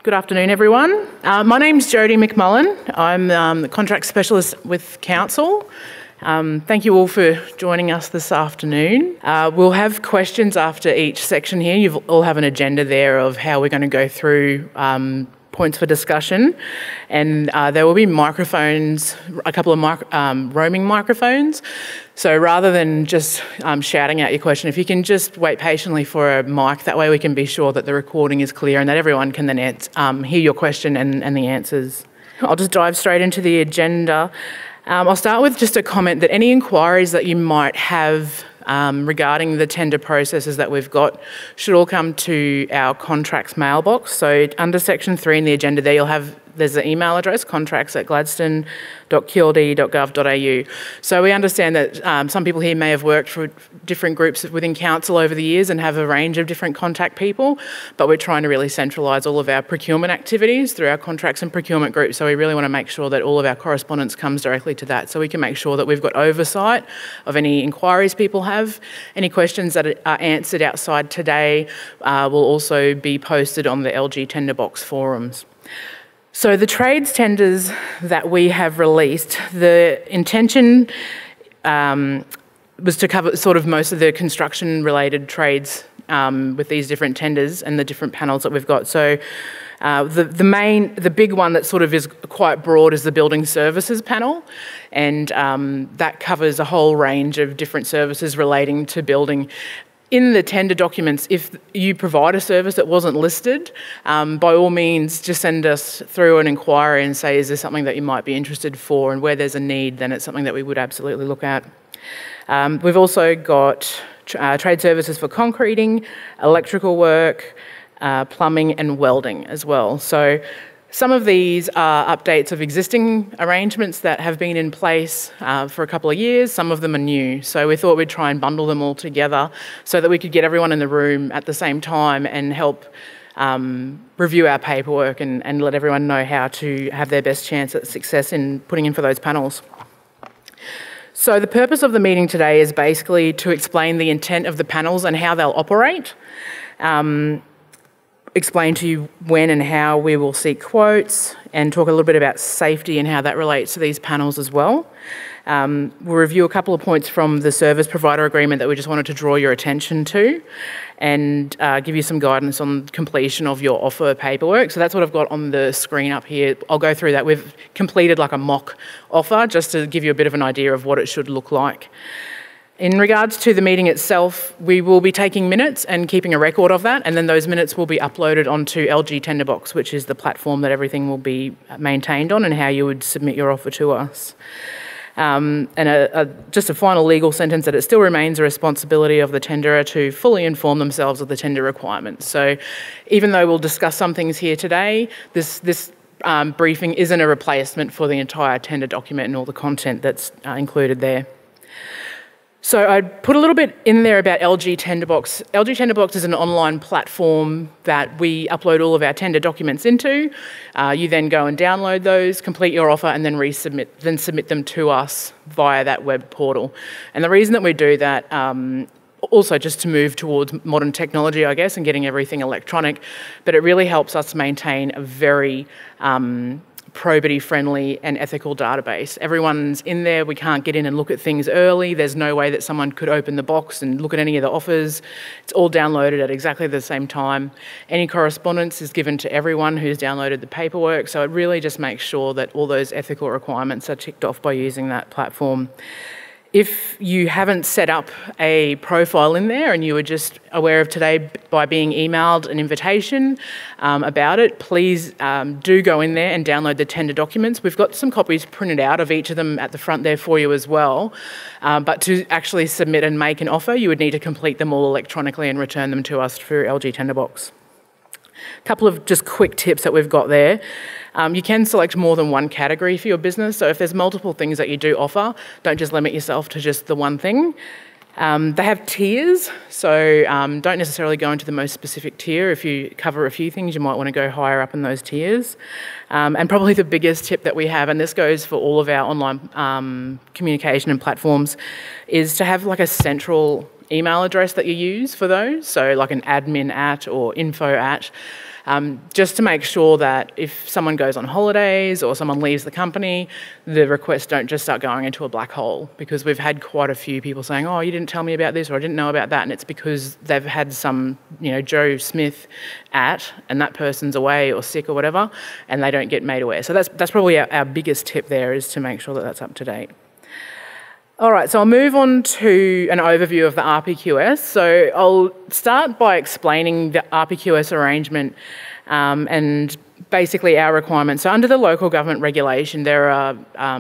Good afternoon, everyone. My name's Jodie McMullen. I'm the contract specialist with Council. Thank you all for joining us this afternoon. We'll have questions after each section here. You all have an agenda there of how we're going to go through points for discussion, and there will be microphones, a couple of roaming microphones. So rather than just shouting out your question, if you can just wait patiently for a mic, that way we can be sure that the recording is clear and that everyone can then hear your question and the answers. I'll just dive straight into the agenda. I'll start with just a comment that any inquiries that you might have regarding the tender processes that we've got should all come to our contracts mailbox. So under section 3 in the agenda there, there's an email address, contracts@gladstone.qld.gov.au. So we understand that some people here may have worked for different groups within council over the years and have a range of different contact people, but we're trying to really centralise all of our procurement activities through our contracts and procurement groups. So we really want to make sure that all of our correspondence comes directly to that, so we can make sure that we've got oversight of any inquiries people have. Any questions that are answered outside today will also be posted on the LG Tender Box forums. So the trades tenders that we have released, the intention was to cover sort of most of the construction-related trades with these different tenders and the different panels that we've got. So the big one that sort of is quite broad is the building services panel, and that covers a whole range of different services relating to building. In the tender documents, if you provide a service that wasn't listed, by all means just send us through an inquiry and say, is there something that you might be interested for? And where there's a need, then it's something that we would absolutely look at. We've also got trade services for concreting, electrical work, plumbing and welding as well. So some of these are updates of existing arrangements that have been in place for a couple of years. Some of them are new. So we thought we'd try and bundle them all together so that we could get everyone in the room at the same time and help review our paperwork and let everyone know how to have their best chance at success in putting in for those panels. So the purpose of the meeting today is basically to explain the intent of the panels and how they'll operate. Explain to you when and how we will seek quotes, and talk a little bit about safety and how that relates to these panels as well. We'll review a couple of points from the service provider agreement that we just wanted to draw your attention to, and give you some guidance on completion of your offer paperwork. So that's what I've got on the screen up here. I'll go through that. We've completed like a mock offer just to give you a bit of an idea of what it should look like. In regards to the meeting itself, we will be taking minutes and keeping a record of that, and then those minutes will be uploaded onto LG Tender Box, which is the platform that everything will be maintained on and how you would submit your offer to us. And just a final legal sentence, that it still remains a responsibility of the tenderer to fully inform themselves of the tender requirements. So even though we'll discuss some things here today, this briefing isn't a replacement for the entire tender document and all the content that's included there. So I put a little bit in there about LG Tender Box. LG Tender Box is an online platform that we upload all of our tender documents into. You then go and download those, complete your offer, and then submit them to us via that web portal. And the reason that we do that, also just to move towards modern technology, I guess, and getting everything electronic, but it really helps us maintain a very probity-friendly and ethical database. Everyone's in there. We can't get in and look at things early. There's no way that someone could open the box and look at any of the offers. It's all downloaded at exactly the same time. Any correspondence is given to everyone who's downloaded the paperwork, so it really just makes sure that all those ethical requirements are ticked off by using that platform. If you haven't set up a profile in there and you were just aware of today by being emailed an invitation about it, please do go in there and download the tender documents. We've got some copies printed out of each of them at the front there for you as well. But to actually submit and make an offer, you would need to complete them all electronically and return them to us through LG Tender Box. A couple of just quick tips that we've got there. You can select more than one category for your business. So if there's multiple things that you do offer, don't just limit yourself to just the one thing. They have tiers, so don't necessarily go into the most specific tier. If you cover a few things, you might want to go higher up in those tiers. And probably the biggest tip that we have, and this goes for all of our online communication and platforms, is to have like a central email address that you use for those, so like an admin@ or info@, just to make sure that if someone goes on holidays or someone leaves the company, the requests don't just start going into a black hole, because we've had quite a few people saying, oh, you didn't tell me about this, or I didn't know about that, and it's because they've had some, Joe Smith and that person's away or sick or whatever, and they don't get made aware. So that's probably our biggest tip there, is to make sure that that's up to date. All right, so I'll move on to an overview of the RPQS. So I'll start by explaining the RPQS arrangement and basically our requirements. So under the local government regulation, there are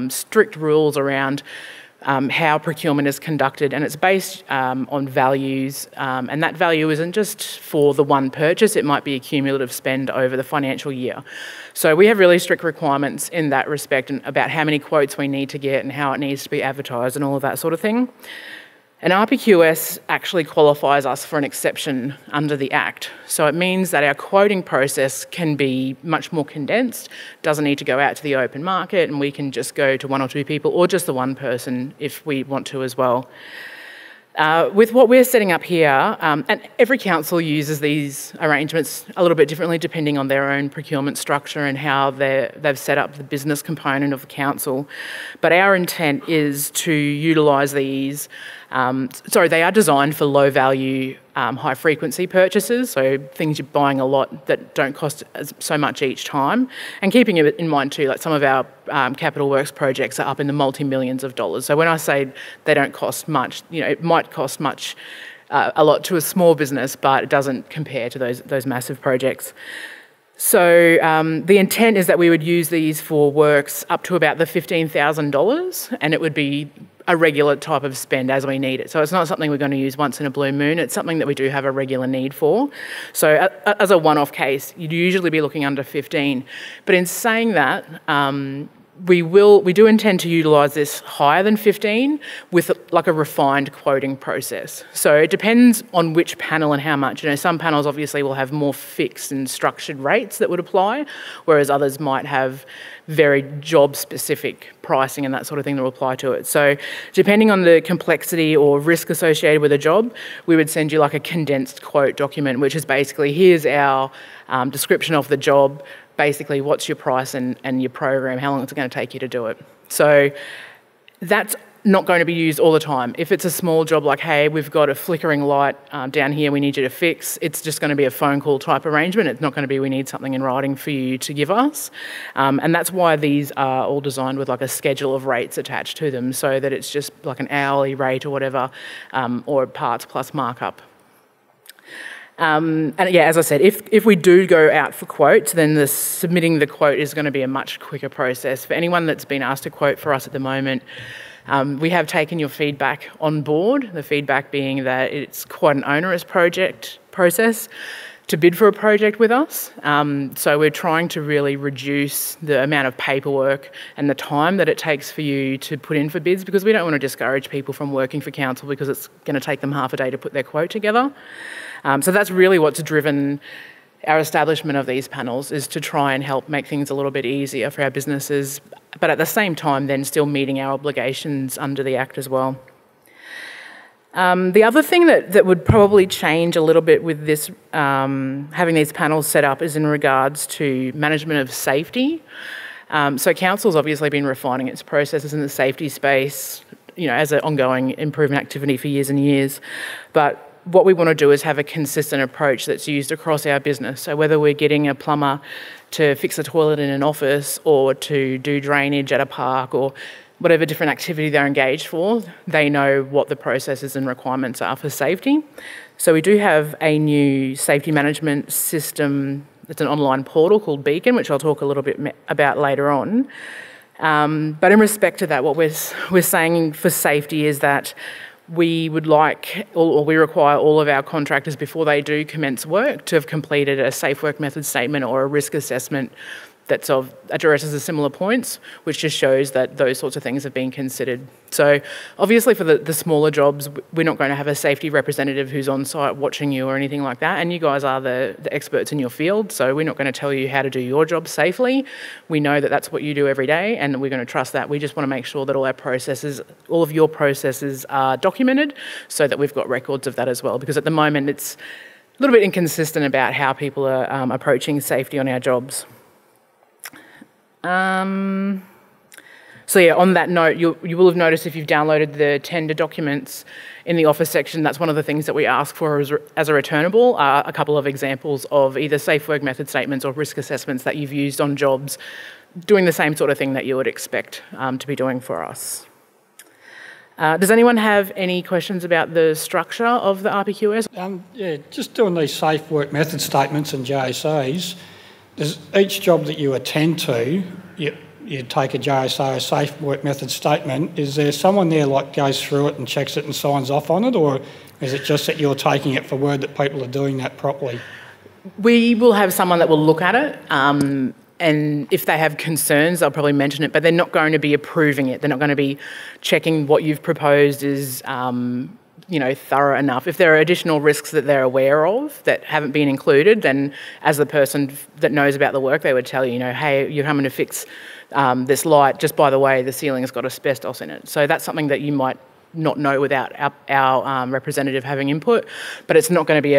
strict rules around how procurement is conducted, and it's based on values, and that value isn't just for the one purchase, it might be a cumulative spend over the financial year. So we have really strict requirements in that respect, and about how many quotes we need to get and how it needs to be advertised and all of that sort of thing. An RPQS actually qualifies us for an exception under the Act. So it means that our quoting process can be much more condensed, doesn't need to go out to the open market, and we can just go to one or two people or just the one person if we want to as well. With what we're setting up here, and every council uses these arrangements a little bit differently depending on their own procurement structure and how they've set up the business component of the council. But our intent is to utilise these. They are designed for low value, high frequency purchases, so things you're buying a lot that don't cost so much each time. And keeping it in mind too, like some of our capital works projects are up in the multi-millions of dollars. So when I say they don't cost much, it might cost much, a lot to a small business, but it doesn't compare to those massive projects. So the intent is that we would use these for works up to about the $15,000, and it would be a regular type of spend as we need it. So it's not something we're going to use once in a blue moon, it's something that we do have a regular need for. So as a one-off case, you'd usually be looking under 15. But in saying that, we do intend to utilise this higher than 15 with like a refined quoting process. So it depends on which panel and how much. Some panels obviously will have more fixed and structured rates that would apply, whereas others might have very job-specific pricing and that sort of thing that will apply to it. So depending on the complexity or risk associated with a job, we would send you like a condensed quote document, which is basically, here's our description of the job, basically what's your price and your program, how long it's going to take you to do it. So that's not going to be used all the time. If it's a small job like, hey, we've got a flickering light down here we need you to fix, it's just going to be a phone call type arrangement. It's not going to be we need something in writing for you to give us. And that's why these are all designed with like a schedule of rates attached to them, so that it's just like an hourly rate or whatever, or parts plus markup. And yeah, as I said, if we do go out for quotes, then submitting the quote is going to be a much quicker process. For anyone that's been asked to quote for us at the moment, we have taken your feedback on board, the feedback being that it's quite an onerous process to bid for a project with us. So we're trying to really reduce the amount of paperwork and the time that it takes for you to put in for bids, because we don't want to discourage people from working for council because it's going to take them half a day to put their quote together. So that's really what's driven our establishment of these panels, is to try and help make things a little bit easier for our businesses, but at the same time then still meeting our obligations under the Act as well. The other thing that would probably change a little bit with this, having these panels set up, is in regards to management of safety. So council's obviously been refining its processes in the safety space, as an ongoing improvement activity for years and years. But what we want to do is have a consistent approach that's used across our business. So whether we're getting a plumber to fix a toilet in an office or to do drainage at a park or whatever different activity they're engaged for, they know what the processes and requirements are for safety. So we do have a new safety management system. It's an online portal called Beacon, which I'll talk a little bit about later on. But in respect to that, what we're saying for safety is that we would like, or we require all of our contractors, before they do commence work, to have completed a safe work method statement or a risk assessment that addresses the similar points, which just shows that those sorts of things have been considered. So obviously for the smaller jobs, we're not going to have a safety representative who's on site watching you or anything like that, and you guys are the experts in your field, so we're not going to tell you how to do your job safely. We know that that's what you do every day, and we're going to trust that. We just want to make sure that all of your processes are documented so that we've got records of that as well, because at the moment it's a little bit inconsistent about how people are approaching safety on our jobs. So yeah, on that note, you will have noticed if you've downloaded the tender documents in the office section, that's one of the things that we ask for as a returnable, a couple of examples of either safe work method statements or risk assessments that you've used on jobs, doing the same sort of thing that you would expect to be doing for us. Does anyone have any questions about the structure of the RPQS? Yeah, just doing these safe work method statements and JSAs, does each job that you attend to, you take a JSA, a safe work method statement, is there someone there like goes through it and checks it and signs off on it, or is it just that you're taking it for word that people are doing that properly? We will have someone that will look at it, and if they have concerns, they'll probably mention it, but they're not going to be approving it. They're not going to be checking what you've proposed is thorough enough. If there are additional risks that they're aware of that haven't been included, then as the person that knows about the work, they would tell you, hey, you're coming to fix this light, just by the way, the ceiling has got asbestos in it. So that's something that you might not know without our representative having input, but it's not going to be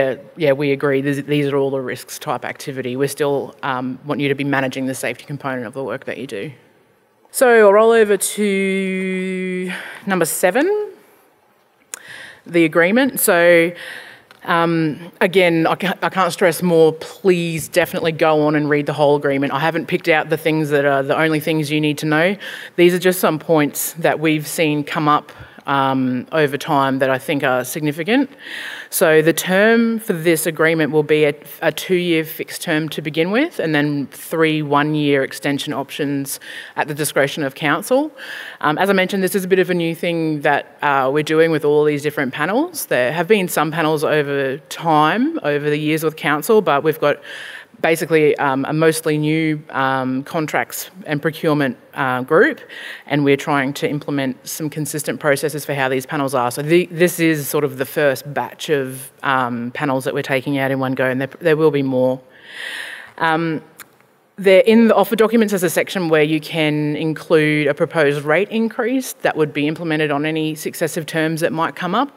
we agree, these are all the risks type activity. We still want you to be managing the safety component of the work that you do. So I'll roll over to number 7, the agreement. So again, I can't stress more, please definitely go on and read the whole agreement. I haven't picked out the things that are the only things you need to know. These are just some points that we've seen come up over time that I think are significant. So the term for this agreement will be a 2-year fixed term to begin with, and then 3 1-year extension options at the discretion of council. As I mentioned, this is a bit of a new thing that we're doing with all these different panels. There have been some panels over time, over the years with council, but we've got basically a mostly new contracts and procurement group, and we're trying to implement some consistent processes for how these panels are. So this is sort of the first batch of panels that we're taking out in one go, and there will be more. There in the offer documents there's a section where you can include a proposed rate increase that would be implemented on any successive terms that might come up.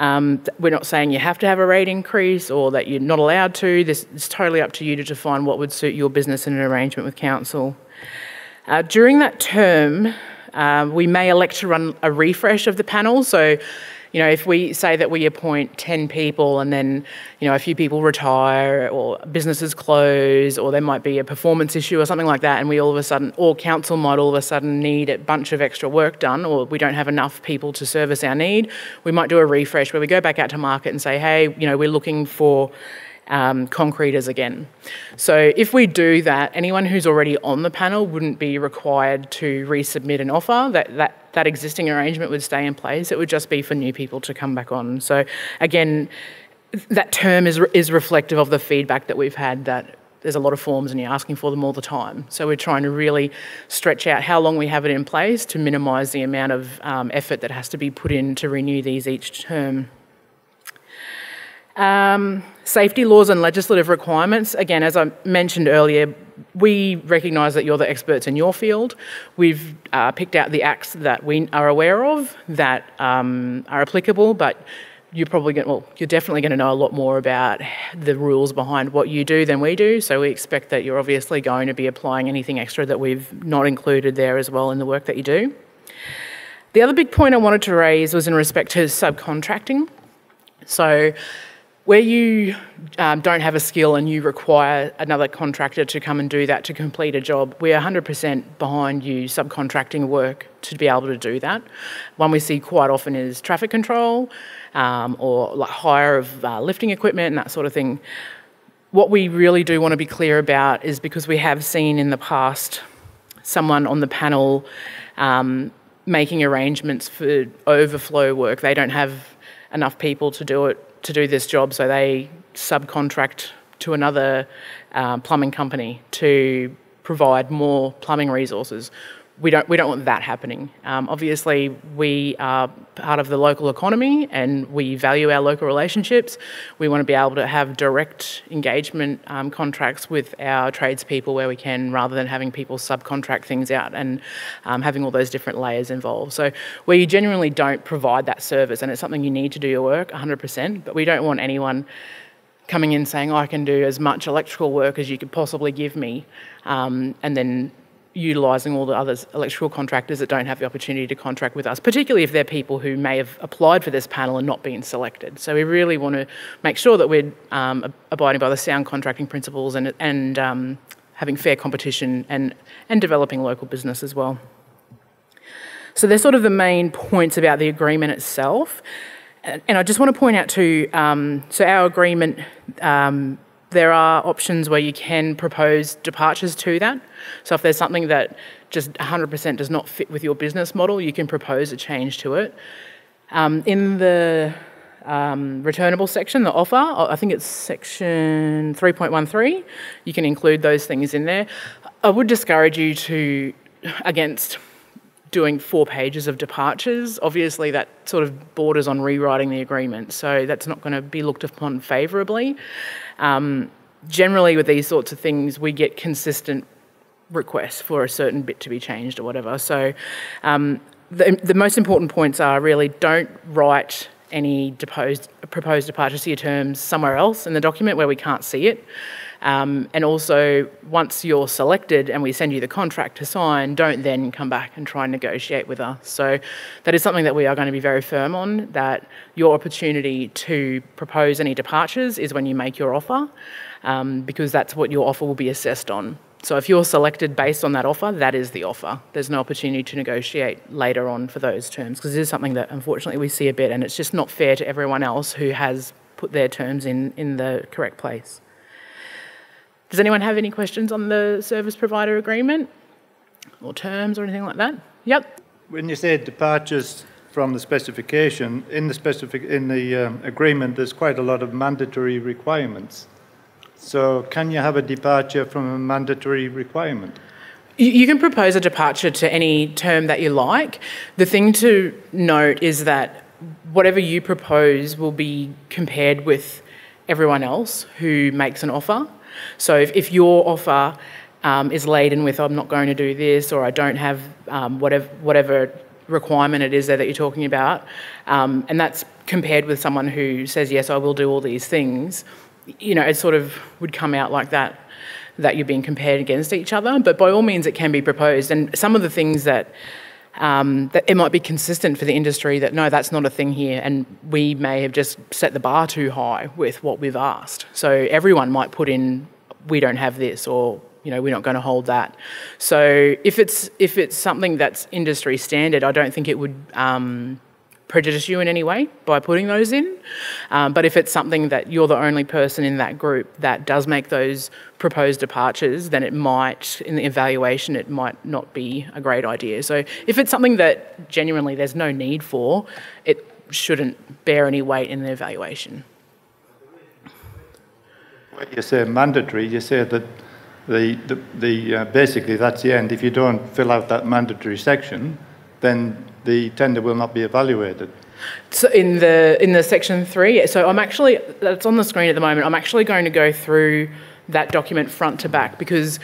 We're not saying you have to have a rate increase or that you're not allowed to. This is totally up to you to define what would suit your business in an arrangement with council. During that term, we may elect to run a refresh of the panel. So, if we say that we appoint 10 people and then, a few people retire or businesses close or there might be a performance issue or something like that, and we all of a sudden, or council might all of a sudden need a bunch of extra work done, or we don't have enough people to service our need, we might do a refresh where we go back out to market and say, hey, we're looking for concreters again. So if we do that, anyone who's already on the panel wouldn't be required to resubmit an offer. That existing arrangement would stay in place. It would just be for new people to come back on. So again, that term is reflective of the feedback that we've had, that there's a lot of forms and you're asking for them all the time. So we're trying to really stretch out how long we have it in place to minimise the amount of effort that has to be put in to renew these each term. Safety laws and legislative requirements. Again, as I mentioned earlier, we recognise that you're the experts in your field. We've picked out the acts that we are aware of that are applicable, but you're definitely going to know a lot more about the rules behind what you do than we do. So we expect that you're obviously going to be applying anything extra that we've not included there as well in the work that you do. The other big point I wanted to raise was in respect to subcontracting. So where you don't have a skill and you require another contractor to come and do that to complete a job, we're 100% behind you subcontracting work to be able to do that. One we see quite often is traffic control or like hire of lifting equipment and that sort of thing. What we really do want to be clear about is, because we have seen in the past someone on the panel making arrangements for overflow work. They don't have enough people to do this job, so they subcontract to another plumbing company to provide more plumbing resources. We don't want that happening. Obviously, we are part of the local economy and we value our local relationships. We want to be able to have direct engagement contracts with our tradespeople where we can, rather than having people subcontract things out and having all those different layers involved. So where you genuinely don't provide that service, and it's something you need to do your work 100%, but we don't want anyone coming in saying, I can do as much electrical work as you could possibly give me, and then utilising all the other electrical contractors that don't have the opportunity to contract with us, particularly if they're people who may have applied for this panel and not been selected. So we really want to make sure that we're abiding by the sound contracting principles and having fair competition and developing local business as well. So they're sort of the main points about the agreement itself. And I just want to point out too, so our agreement, there are options where you can propose departures to that. So if there's something that just 100% does not fit with your business model, you can propose a change to it. In the returnable section, the offer, I think it's section 3.13, you can include those things in there. I would discourage you against doing 4 pages of departures. Obviously, that sort of borders on rewriting the agreement, so that's not going to be looked upon favourably. Generally, with these sorts of things, we get consistent requests for a certain bit to be changed or whatever. So the most important points are really don't write any proposed departures to your terms somewhere else in the document where we can't see it. And also, once you're selected and we send you the contract to sign, don't then come back and try and negotiate with us. So that is something that we are going to be very firm on, that your opportunity to propose any departures is when you make your offer, because that's what your offer will be assessed on. So if you're selected based on that offer, that is the offer. There's no opportunity to negotiate later on for those terms, because it is something that unfortunately we see a bit, and it's just not fair to everyone else who has put their terms in the correct place. Does anyone have any questions on the service provider agreement or terms or anything like that? Yep. When you say departures from the specification, in the agreement, there's quite a lot of mandatory requirements. So can you have a departure from a mandatory requirement? You can propose a departure to any term that you like. The thing to note is that whatever you propose will be compared with everyone else who makes an offer. So if your offer is laden with, I'm not going to do this, or I don't have whatever requirement it is there that you're talking about, and that's compared with someone who says, yes, I will do all these things, you know, it sort of would come out like that you're being compared against each other. But by all means, it can be proposed. And some of the things that it might be consistent for the industry that, no, that's not a thing here, and we may have just set the bar too high with what we've asked. So everyone might put in, we don't have this, or, you know, we're not going to hold that. So if it's something that's industry standard, I don't think it would prejudice you in any way by putting those in. But if it's something that you're the only person in that group that does make those proposed departures, then it might, in the evaluation, it might not be a great idea. So if it's something that genuinely there's no need for, it shouldn't bear any weight in the evaluation. When you say mandatory, you say that basically that's the end. If you don't fill out that mandatory section, then the tender will not be evaluated. So in the section 3, so I'm actually, that's on the screen at the moment, I'm actually going to go through that document front to back, because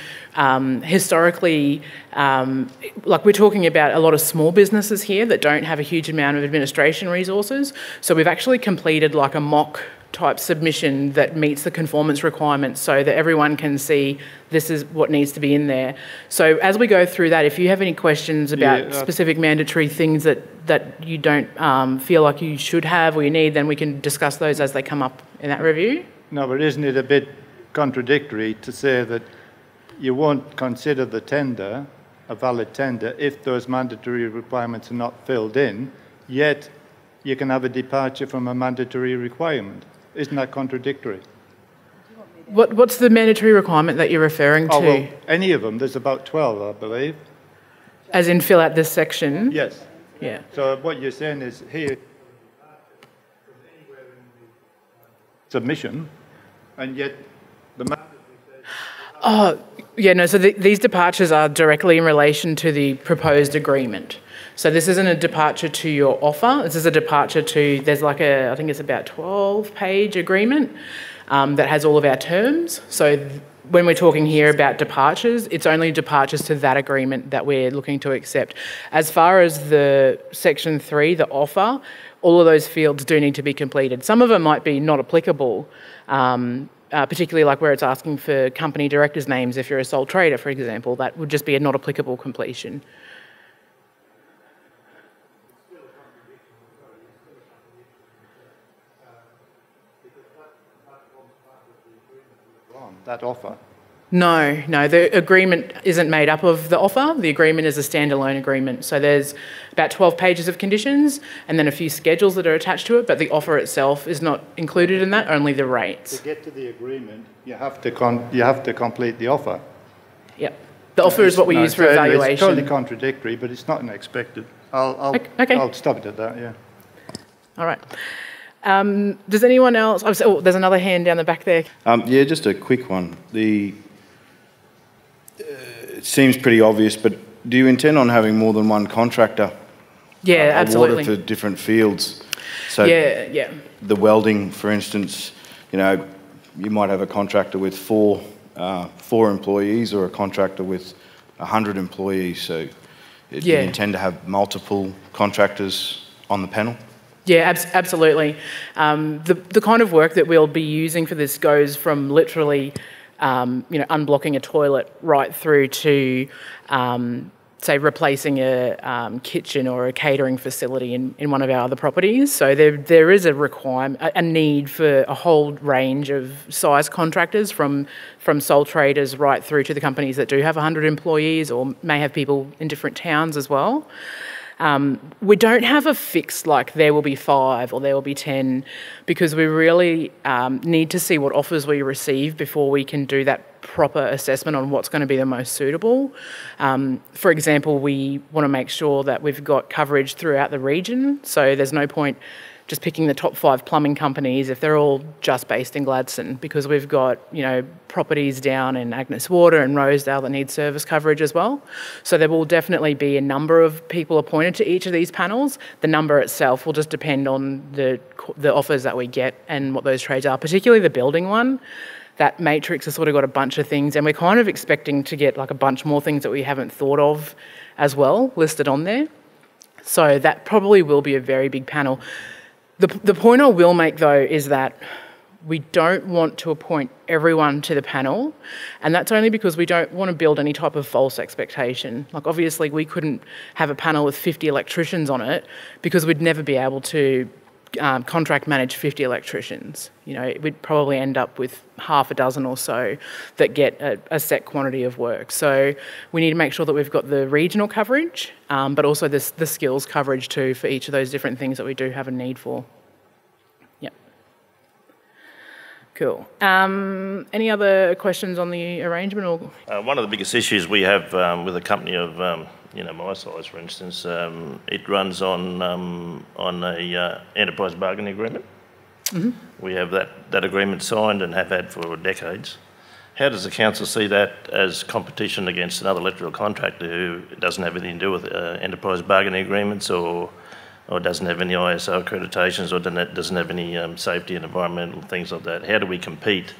historically, like we're talking about a lot of small businesses here that don't have a huge amount of administration resources. So we've actually completed like a mock type submission that meets the conformance requirements so that everyone can see this is what needs to be in there. So as we go through that, if you have any questions about specific mandatory things that you don't feel like you should have or you need, then we can discuss those as they come up in that review. No, but isn't it a bit contradictory to say that you won't consider the tender a valid tender if those mandatory requirements are not filled in, yet you can have a departure from a mandatory requirement? Isn't that contradictory? What's the mandatory requirement that you're referring to? Oh, well, any of them. There's about 12, I believe. As in fill out this section? Yes. Yeah. So what you're saying is here, submission, and yet the mandatory says... Oh, yeah, no, so these departures are directly in relation to the proposed agreement. So this isn't a departure to your offer, this is a departure to, there's like I think it's about 12-page agreement that has all of our terms. So when we're talking here about departures, it's only departures to that agreement that we're looking to accept. As far as the Section 3, the offer, all of those fields do need to be completed. Some of them might be not applicable, particularly like where it's asking for company directors' names if you're a sole trader, for example. That would just be a not applicable completion. That offer. No, the agreement isn't made up of the offer. The agreement is a standalone agreement. So there's about 12 pages of conditions and then a few schedules that are attached to it, but the offer itself is not included in that, only the rates. To get to the agreement, you have to complete the offer. Yep. The offer is what we use for evaluation. It's totally contradictory, but it's not unexpected. I'll stop it at that, yeah. All right. Does anyone else... Oh, there's another hand down the back there. Yeah, just a quick one. It seems pretty obvious, but do you intend on having more than one contractor? Yeah, absolutely. For different fields? So yeah. The welding, for instance, you know, you might have a contractor with four employees or a contractor with 100 employees. So do you intend to have multiple contractors on the panel? Yeah, absolutely. The kind of work that we'll be using for this goes from literally, unblocking a toilet right through to, say, replacing a kitchen or a catering facility in one of our other properties. So there is a need for a whole range of size contractors from sole traders right through to the companies that do have 100 employees or may have people in different towns as well. We don't have a fix like there will be 5 or there will be 10 because we really need to see what offers we receive before we can do that proper assessment on what's going to be the most suitable. For example, we want to make sure that we've got coverage throughout the region, so there's no point just picking the top 5 plumbing companies if they're all just based in Gladstone, because we've got, properties down in Agnes Water and Rosedale that need service coverage as well. So there will definitely be a number of people appointed to each of these panels. The number itself will just depend on the offers that we get and what those trades are, particularly the building one. That matrix has sort of got a bunch of things, and we're kind of expecting to get like a bunch more things that we haven't thought of as well listed on there. So that probably will be a very big panel. The point I will make, though, is that we don't want to appoint everyone to the panel, and that's only because we don't want to build any type of false expectation. Like, obviously, we couldn't have a panel with 50 electricians on it because we'd never be able to contract manage 50 electricians. We'd probably end up with half a dozen or so that get a set quantity of work. So we need to make sure that we've got the regional coverage, but also the skills coverage too for each of those different things that we do have a need for. Yep. Cool. Any other questions on the arrangement? Or one of the biggest issues we have with a company of my size, for instance, it runs on a enterprise bargaining agreement. Mm-hmm. We have that agreement signed and have had for decades. How does the council see that as competition against another electrical contractor who doesn't have anything to do with enterprise bargaining agreements or doesn't have any ISO accreditations or doesn't have any safety and environmental things like that? How do we compete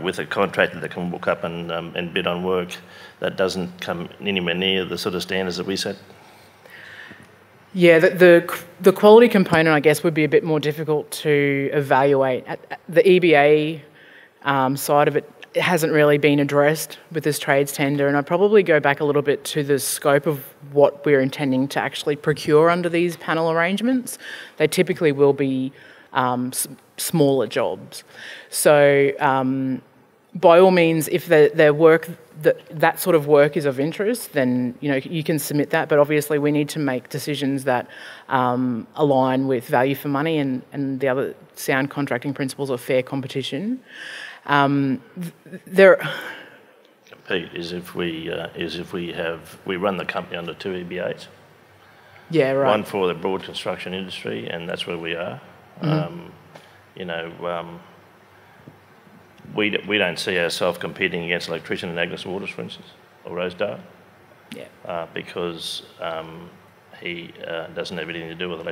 with a contractor that can walk up and bid on work that doesn't come anywhere near the sort of standards that we set? Yeah, the quality component, I guess, would be a bit more difficult to evaluate. The EBA side of it hasn't really been addressed with this trades tender, and I'd probably go back a little bit to the scope of what we're intending to actually procure under these panel arrangements. They typically will be smaller jobs. So by all means, if their work, that sort of work is of interest, then you can submit that. But obviously, we need to make decisions that align with value for money and the other sound contracting principles of fair competition. Compete is if we run the company under 2 EBAs. Yeah, right. One for the broad construction industry, and that's where we are. Mm-hmm. we don't see ourselves competing against electrician and Agnes Waters, for instance, or Rosedale. Yeah. Because he doesn't have anything to do with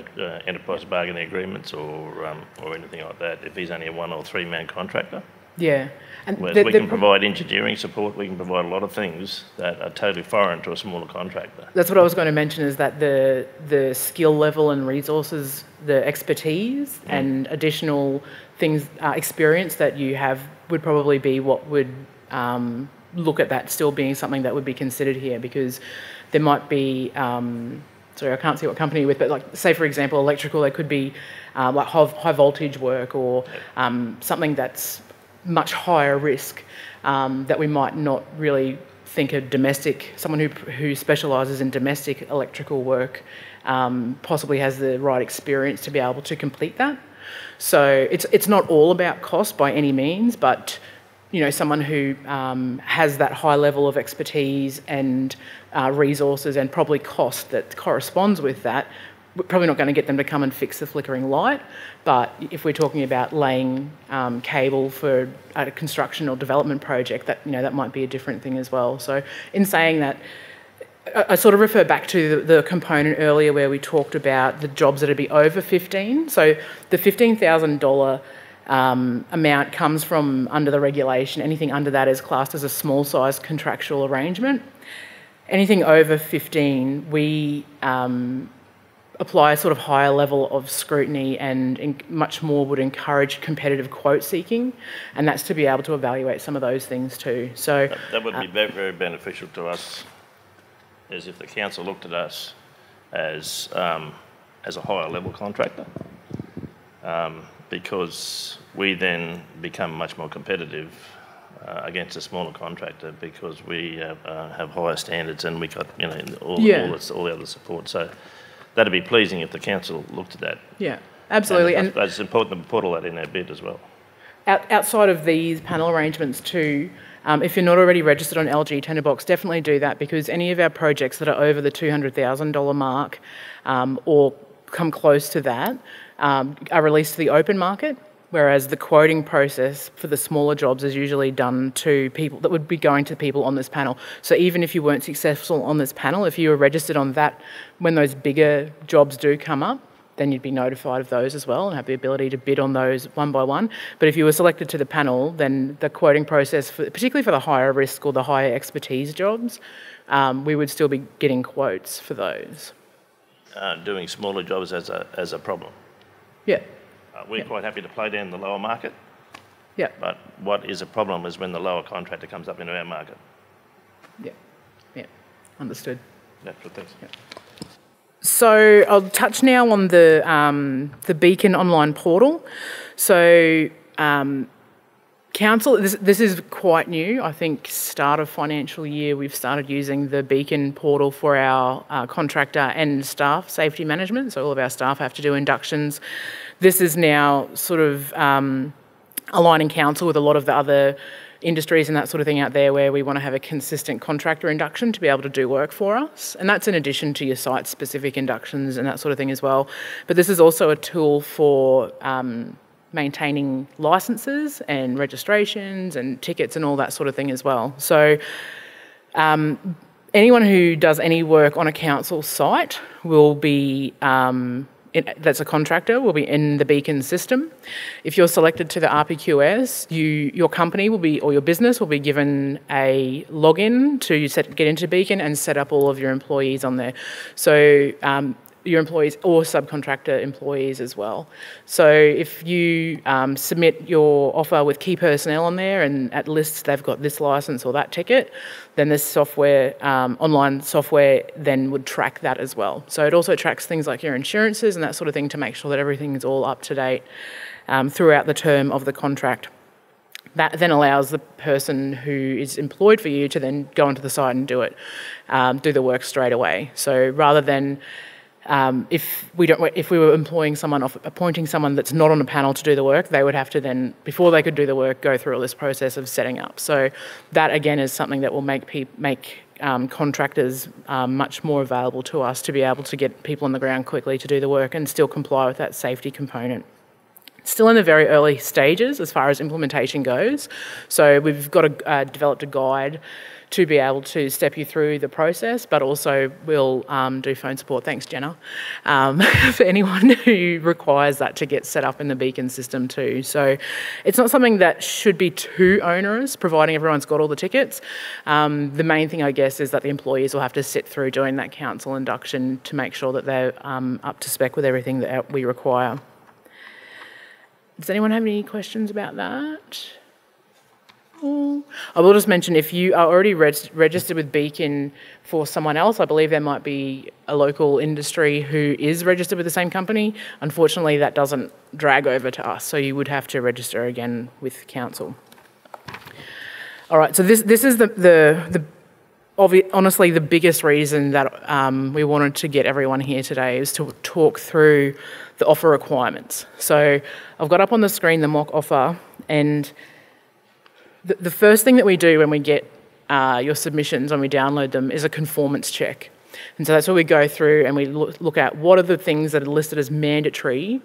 enterprise bargaining agreements or anything like that. If he's only a 1 or 3 man contractor. Yeah. And we can provide engineering support, we can provide a lot of things that are totally foreign to a smaller contractor. That's what I was going to mention, is that the skill level and resources, the expertise and additional things, experience that you have would probably be what would look at that still being something that would be considered here, because there might be, sorry, I can't see what company you're with, but like, say for example, electrical, there could be like high voltage work or something that's much higher risk that we might not really think a domestic, someone who specialises in domestic electrical work possibly has the right experience to be able to complete that. So it's not all about cost by any means, but you know, someone who has that high level of expertise and resources and probably cost that corresponds with that, we're probably not going to get them to come and fix the flickering light. But if we're talking about laying cable for a construction or development project, that, you know, that might be a different thing as well. So in saying that, I sort of refer back to the component earlier where we talked about the jobs that would be over 15. So the $15,000 amount comes from under the regulation. Anything under that is classed as a small size contractual arrangement. Anything over 15, we apply a sort of higher level of scrutiny and much more would encourage competitive quote seeking, and that's to be able to evaluate some of those things too. So that would be very, very beneficial to us, as if the council looked at us as a higher level contractor, because we then become much more competitive against a smaller contractor, because we have higher standards and we got, you know, all the other support. So that'd be pleasing if the council looked at that. Yeah, absolutely. And it's important to put all that in our bid as well. Outside of these panel arrangements too, if you're not already registered on LG Tenderbox, definitely do that, because any of our projects that are over the $200,000 mark or come close to that are released to the open market, whereas the quoting process for the smaller jobs is usually done to people that would be going to people on this panel. So even if you weren't successful on this panel, if you were registered on that, when those bigger jobs do come up, then you'd be notified of those as well and have the ability to bid on those one by one. But if you were selected to the panel, then the quoting process, particularly for the higher risk or the higher expertise jobs, we would still be getting quotes for those. Doing smaller jobs as a problem. Yeah. We're quite happy to play down the lower market. Yeah. But what is a problem is when the lower contractor comes up into our market. Yeah. Yeah. Understood. That's what thanks. Yeah. So I'll touch now on the Beacon online portal. So council, this is quite new. I think start of financial year we've started using the Beacon portal for our contractor and staff safety management. So all of our staff have to do inductions. This is now sort of aligning council with a lot of the other industries and that sort of thing out there, where we want to have a consistent contractor induction to be able to do work for us. And that's in addition to your site-specific inductions and that sort of thing as well. But this is also a tool for maintaining licences and registrations and tickets and all that sort of thing as well. So anyone who does any work on a council site will be that's a contractor, will be in the Beacon system. If you're selected to the RPQS, your company will be, or your business will be given a login to get into Beacon and set up all of your employees on there. So your employees or subcontractor employees as well. So if you submit your offer with key personnel on there and at lists they've got this licence or that ticket, then this software, online software, then would track that as well. So it also tracks things like your insurances and that sort of thing to make sure that everything is all up to date throughout the term of the contract. That then allows the person who is employed for you to then go onto the site and do it, do the work straight away. So rather than if we were appointing someone that's not on a panel to do the work, they would have to then, before they could do the work, go through all this process of setting up. So that again is something that will make contractors much more available to us to be able to get people on the ground quickly to do the work and still comply with that safety component. Still in the very early stages as far as implementation goes. So we've got developed a guide to be able to step you through the process, but also we'll do phone support, thanks Jenna, for anyone who requires that to get set up in the Beacon system too. So it's not something that should be too onerous, providing everyone's got all the tickets. The main thing, I guess, is that the employees will have to sit through doing that council induction to make sure that they're up to spec with everything that we require. Does anyone have any questions about that? I will just mention, if you are already registered with Beacon for someone else, I believe there might be a local industry who is registered with the same company. Unfortunately, that doesn't drag over to us, so you would have to register again with council. All right, so this is honestly the biggest reason that we wanted to get everyone here today, is to talk through the offer requirements. So I've got up on the screen the mock offer, and the first thing that we do when we get your submissions, when we download them, is a conformance check. And so that's where we go through and we look at what are the things that are listed as mandatory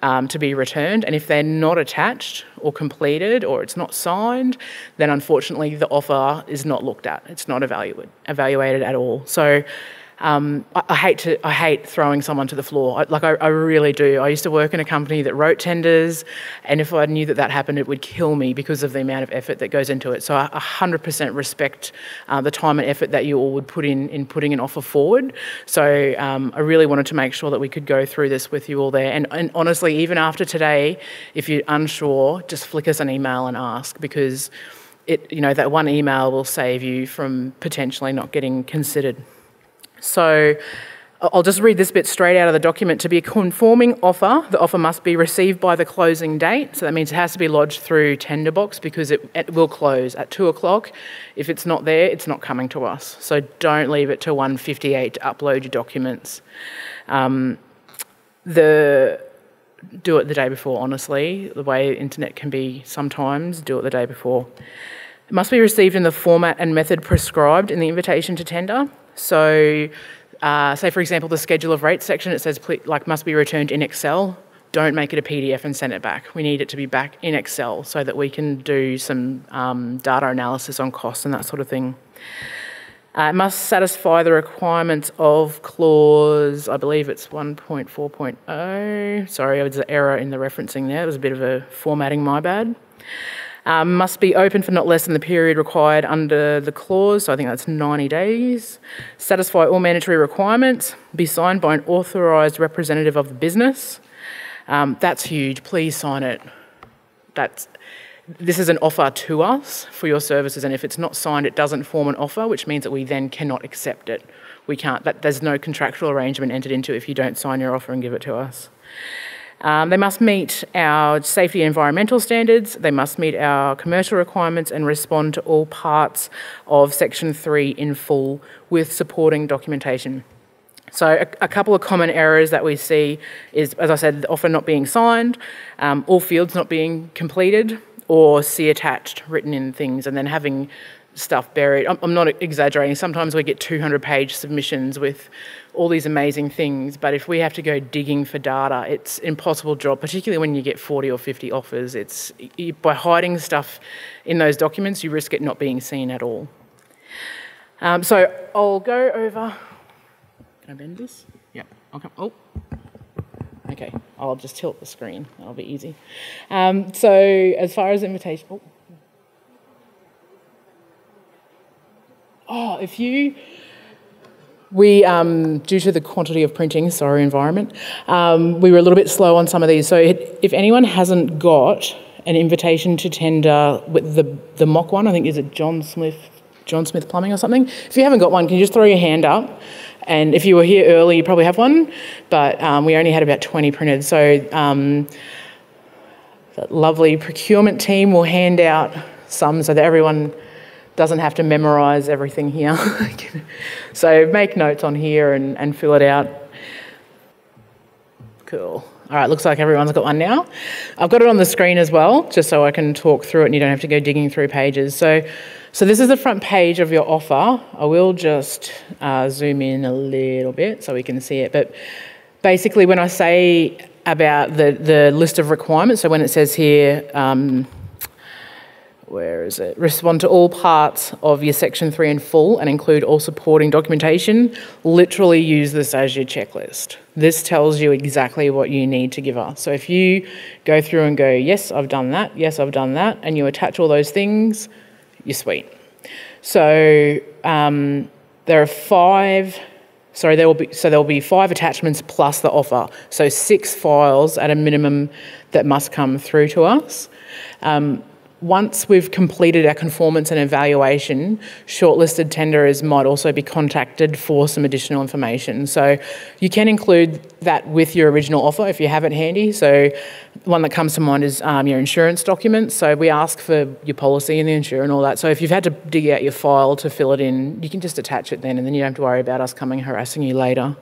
to be returned, and if they're not attached or completed or it's not signed, then unfortunately the offer is not looked at. It's not evaluated at all. So I hate throwing someone to the floor. I really do. I used to work in a company that wrote tenders, and if I knew that happened, it would kill me because of the amount of effort that goes into it. So I 100% respect the time and effort that you all would put in putting an offer forward. So I really wanted to make sure that we could go through this with you all there. And honestly, even after today, if you're unsure, just flick us an email and ask, because that one email will save you from potentially not getting considered. So I'll just read this bit straight out of the document. To be a conforming offer, the offer must be received by the closing date. So that means it has to be lodged through Tenderbox, because it will close at 2 o'clock. If it's not there, it's not coming to us. So don't leave it till 1:58 to upload your documents. Do it the day before, honestly. The way internet can be sometimes, do it the day before. It must be received in the format and method prescribed in the invitation to tender. So, say for example, the schedule of rates section, it says must be returned in Excel. Don't make it a PDF and send it back. We need it to be back in Excel so that we can do some data analysis on costs and that sort of thing. It must satisfy the requirements of clause, I believe it's 1.4.0. Sorry, there was an error in the referencing there. It was a bit of a formatting, my bad. Must be open for not less than the period required under the clause, so I think that's 90 days. Satisfy all mandatory requirements. Be signed by an authorised representative of the business. That's huge. Please sign it. This is an offer to us for your services, and if it's not signed, it doesn't form an offer, which means that we then cannot accept it. We can't. There's no contractual arrangement entered into if you don't sign your offer and give it to us. They must meet our safety and environmental standards. They must meet our commercial requirements and respond to all parts of Section 3 in full with supporting documentation. So a couple of common errors that we see is, as I said, the offer not being signed, all fields not being completed, or see attached written in things, and then having stuff buried. I'm not exaggerating. Sometimes we get 200-page submissions with all these amazing things, but if we have to go digging for data, it's an impossible job, particularly when you get 40 or 50 offers. By hiding stuff in those documents, you risk it not being seen at all. So I'll go over... Can I bend this? Yeah. Oh. Okay, I'll just tilt the screen. That'll be easy. So as far as invitation... due to the quantity of printing, sorry, environment, we were a little bit slow on some of these. So if anyone hasn't got an invitation to tender with the mock one, I think, is it John Smith Plumbing or something? If you haven't got one, can you just throw your hand up? And if you were here early, you probably have one, but we only had about 20 printed. So that lovely procurement team will hand out some so that everyone doesn't have to memorise everything here. So make notes on here and fill it out. Cool. All right, looks like everyone's got one now. I've got it on the screen as well, just so I can talk through it and you don't have to go digging through pages. So this is the front page of your offer. I will just zoom in a little bit so we can see it. But Basically, when I say about the list of requirements, so when it says here, where is it? Respond to all parts of your section 3 in full and include all supporting documentation. Literally use this as your checklist. This tells you exactly what you need to give us. So if you go through and go, yes, I've done that, yes, I've done that, and you attach all those things, you're sweet. So there will be 5 attachments plus the offer. So 6 files at a minimum that must come through to us. Once we've completed our conformance and evaluation, shortlisted tenderers might also be contacted for some additional information. So you can include that with your original offer if you have it handy. So one that comes to mind is your insurance documents. So we ask for your policy and the insurer and all that. So if you've had to dig out your file to fill it in, you can just attach it then, and then you don't have to worry about us coming harassing you later.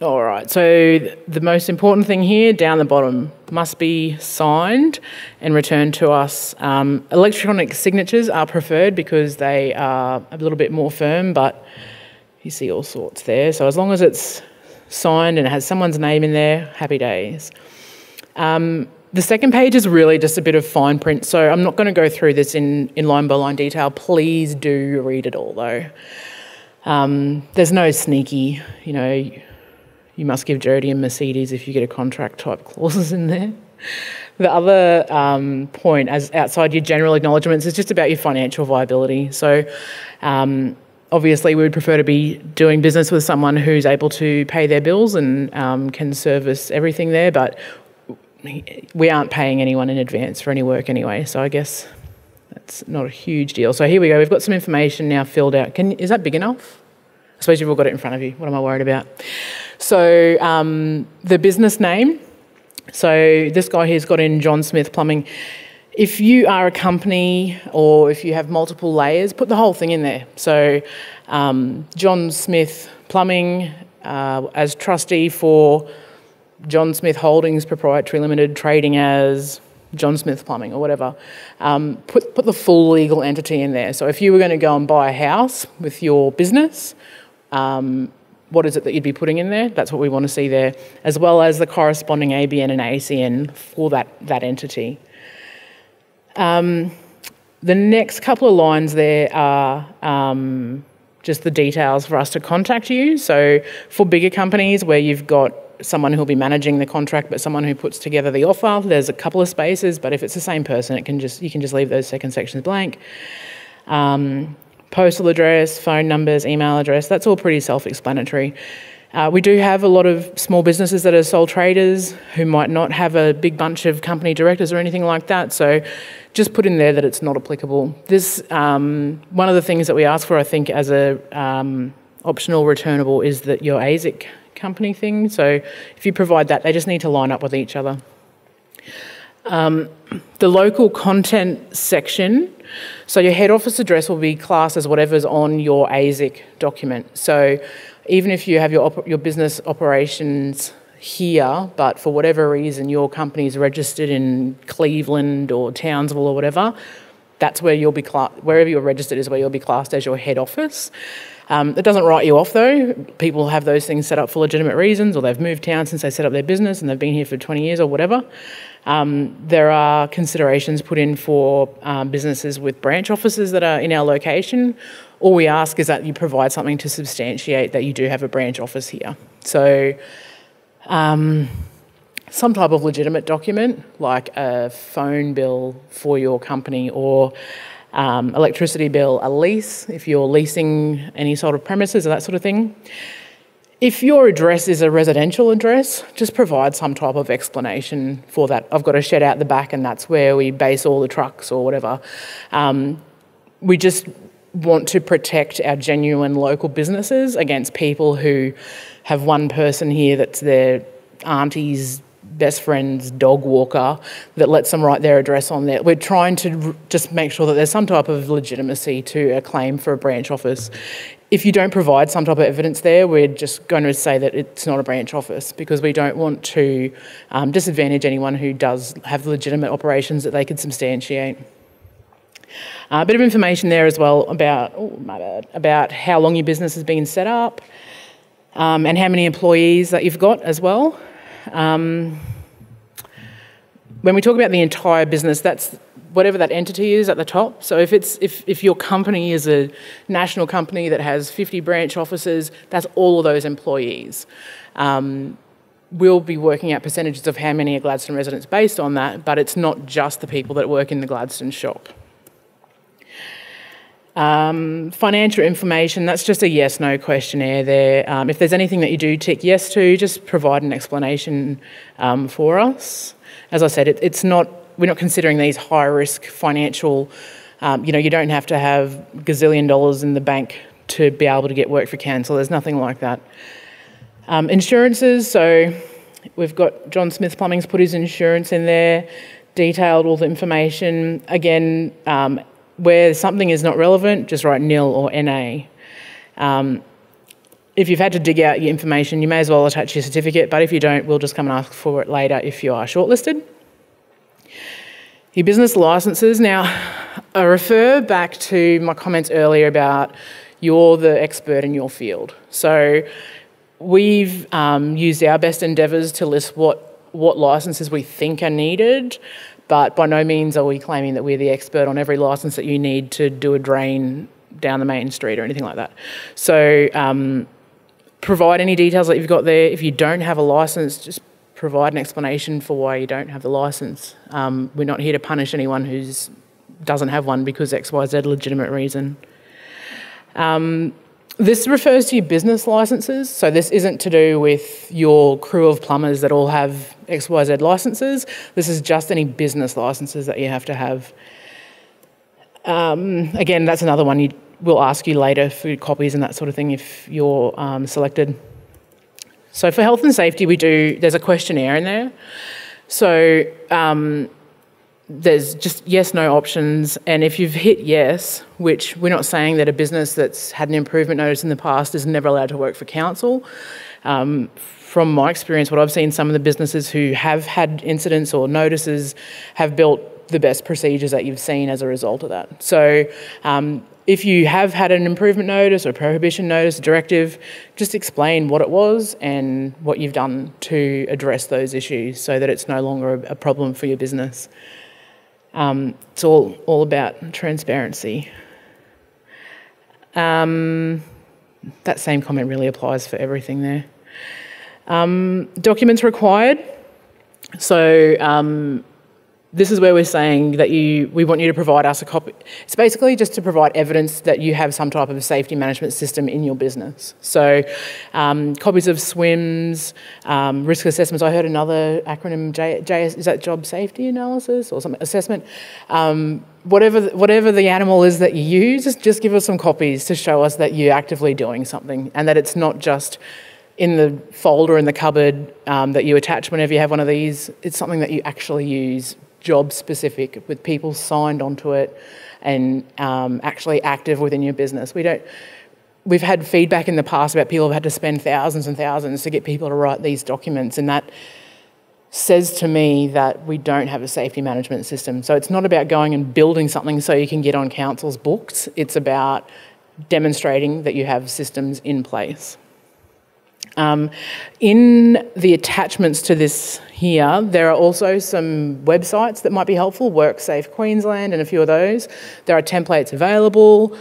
All right, so the most important thing here, down the bottom, must be signed and returned to us. Electronic signatures are preferred because they are a little bit more firm, but you see all sorts there. So as long as it's signed and it has someone's name in there, happy days. The second page is really just a bit of fine print, so I'm not going to go through this in line-by-line detail. Please do read it all, though. There's no sneaky, you must give Jody a Mercedes if you get a contract type clauses in there. The other point, as outside your general acknowledgements, is just about your financial viability. So obviously we would prefer to be doing business with someone who's able to pay their bills and can service everything there, but we aren't paying anyone in advance for any work anyway, so I guess that's not a huge deal. So here we go, we've got some information now filled out. Is that big enough? I suppose you've all got it in front of you. What am I worried about? So the business name. So this guy here's got in John Smith Plumbing. If you are a company or if you have multiple layers, put the whole thing in there. So John Smith Plumbing as trustee for John Smith Holdings Proprietary Limited, trading as John Smith Plumbing or whatever. Put the full legal entity in there. So if you were going to go and buy a house with your business, what is it that you'd be putting in there? That's what we want to see there, as well as the corresponding ABN and ACN for that entity. The next couple of lines there are just the details for us to contact you. So for bigger companies where you've got someone who'll be managing the contract but someone who puts together the offer, there's a couple of spaces, but if it's the same person, you can just leave those second sections blank. Postal address, phone numbers, email address, that's all pretty self-explanatory. We do have a lot of small businesses that are sole traders who might not have a big bunch of company directors or anything like that, so just put in there that it's not applicable. This, one of the things that we ask for, I think, as a optional returnable is that your ASIC company thing, so if you provide that, they just need to line up with each other. The local content section, so your head office address will be classed as whatever's on your ASIC document. So even if you have your business operations here, but for whatever reason your company's registered in Cleveland or Townsville or whatever, that's where you'll be wherever you're registered is where you'll be classed as your head office. It doesn't write you off though. People have those things set up for legitimate reasons, or they've moved town since they set up their business and they've been here for 20 years or whatever. There are considerations put in for businesses with branch offices that are in our location. All we ask is that you provide something to substantiate that you do have a branch office here. So some type of legitimate document, like a phone bill for your company or electricity bill, a lease, if you're leasing any sort of premises or that sort of thing. If your address is a residential address, just provide some type of explanation for that. I've got a shed out the back and that's where we base all the trucks or whatever. We just want to protect our genuine local businesses against people who have one person here that's their auntie's best friend's dog walker that lets them write their address on there. We're trying to just make sure that there's some type of legitimacy to a claim for a branch office. If you don't provide some type of evidence there, we're just going to say that it's not a branch office because we don't want to disadvantage anyone who does have legitimate operations that they could substantiate. A bit of information there as well about how long your business has been set up, and how many employees that you've got as well. When we talk about the entire business, that's whatever that entity is at the top. So if your company is a national company that has 50 branch offices, that's all of those employees. We'll be working out percentages of how many are Gladstone residents based on that, but it's not just the people that work in the Gladstone shop. Financial information, that's just a yes-no questionnaire there. If there's anything that you do tick yes to, just provide an explanation for us. As I said, we're not considering these high-risk financial, you don't have to have gazillion dollars in the bank to be able to get work for council. There's nothing like that. Insurances, so we've got John Smith Plumbing's put his insurance in there, detailed all the information. Again, where something is not relevant, just write nil or NA. If you've had to dig out your information, you may as well attach your certificate, but if you don't, we'll just come and ask for it later if you are shortlisted. Your business licences. Now, I refer back to my comments earlier about you're the expert in your field. So we've used our best endeavours to list what licences we think are needed, but by no means are we claiming that we're the expert on every licence that you need to do a drain down the main street or anything like that. So provide any details that you've got there. If you don't have a licence, just provide an explanation for why you don't have the licence. We're not here to punish anyone who doesn't have one because XYZ legitimate reason. This refers to your business licences, so this isn't to do with your crew of plumbers that all have XYZ licences. This is just any business licences that you have to have. Again, that's another one we'll ask you later for copies and that sort of thing if you're selected. So for health and safety, there's a questionnaire in there. So there's just yes, no options. And if you've hit yes, which we're not saying that a business that's had an improvement notice in the past is never allowed to work for council. From my experience, what I've seen, some of the businesses who have had incidents or notices have built the best procedures that you've seen as a result of that. So if you have had an improvement notice or prohibition notice, directive, just explain what it was and what you've done to address those issues so that it's no longer a problem for your business. It's all about transparency. That same comment really applies for everything there. Documents required. So this is where we're saying that we want you to provide us a copy. It's basically just to provide evidence that you have some type of a safety management system in your business. So copies of SWMSs, risk assessments. I heard another acronym, JS, is that job safety analysis or something, assessment? Whatever the animal is that you use, just give us some copies to show us that you're actively doing something and that it's not just in the folder in the cupboard that you attach whenever you have one of these. It's something that you actually use, job specific, with people signed onto it and actually active within your business. We've had feedback in the past about people who've had to spend thousands and thousands to get people to write these documents, and that says to me that we don't have a safety management system. So it's not about going and building something so you can get on council's books. It's about demonstrating that you have systems in place. In the attachments to this here, there are also some websites that might be helpful, WorkSafe Queensland and a few of those. There are templates available.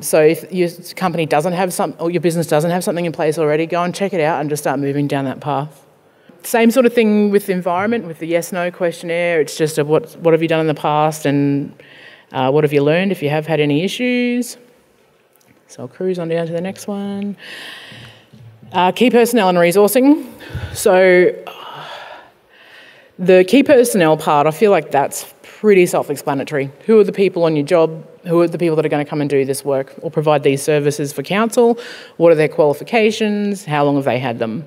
So if your company doesn't have or your business doesn't have something in place already, go and check it out and just start moving down that path. Same sort of thing with the environment, with the yes-no questionnaire. It's just what have you done in the past and what have you learned if you have had any issues. So I'll cruise on down to the next one. Key personnel and resourcing. So the key personnel part, I feel like that's pretty self-explanatory. Who are the people on your job? Who are the people that are going to come and do this work or provide these services for council? What are their qualifications? How long have they had them?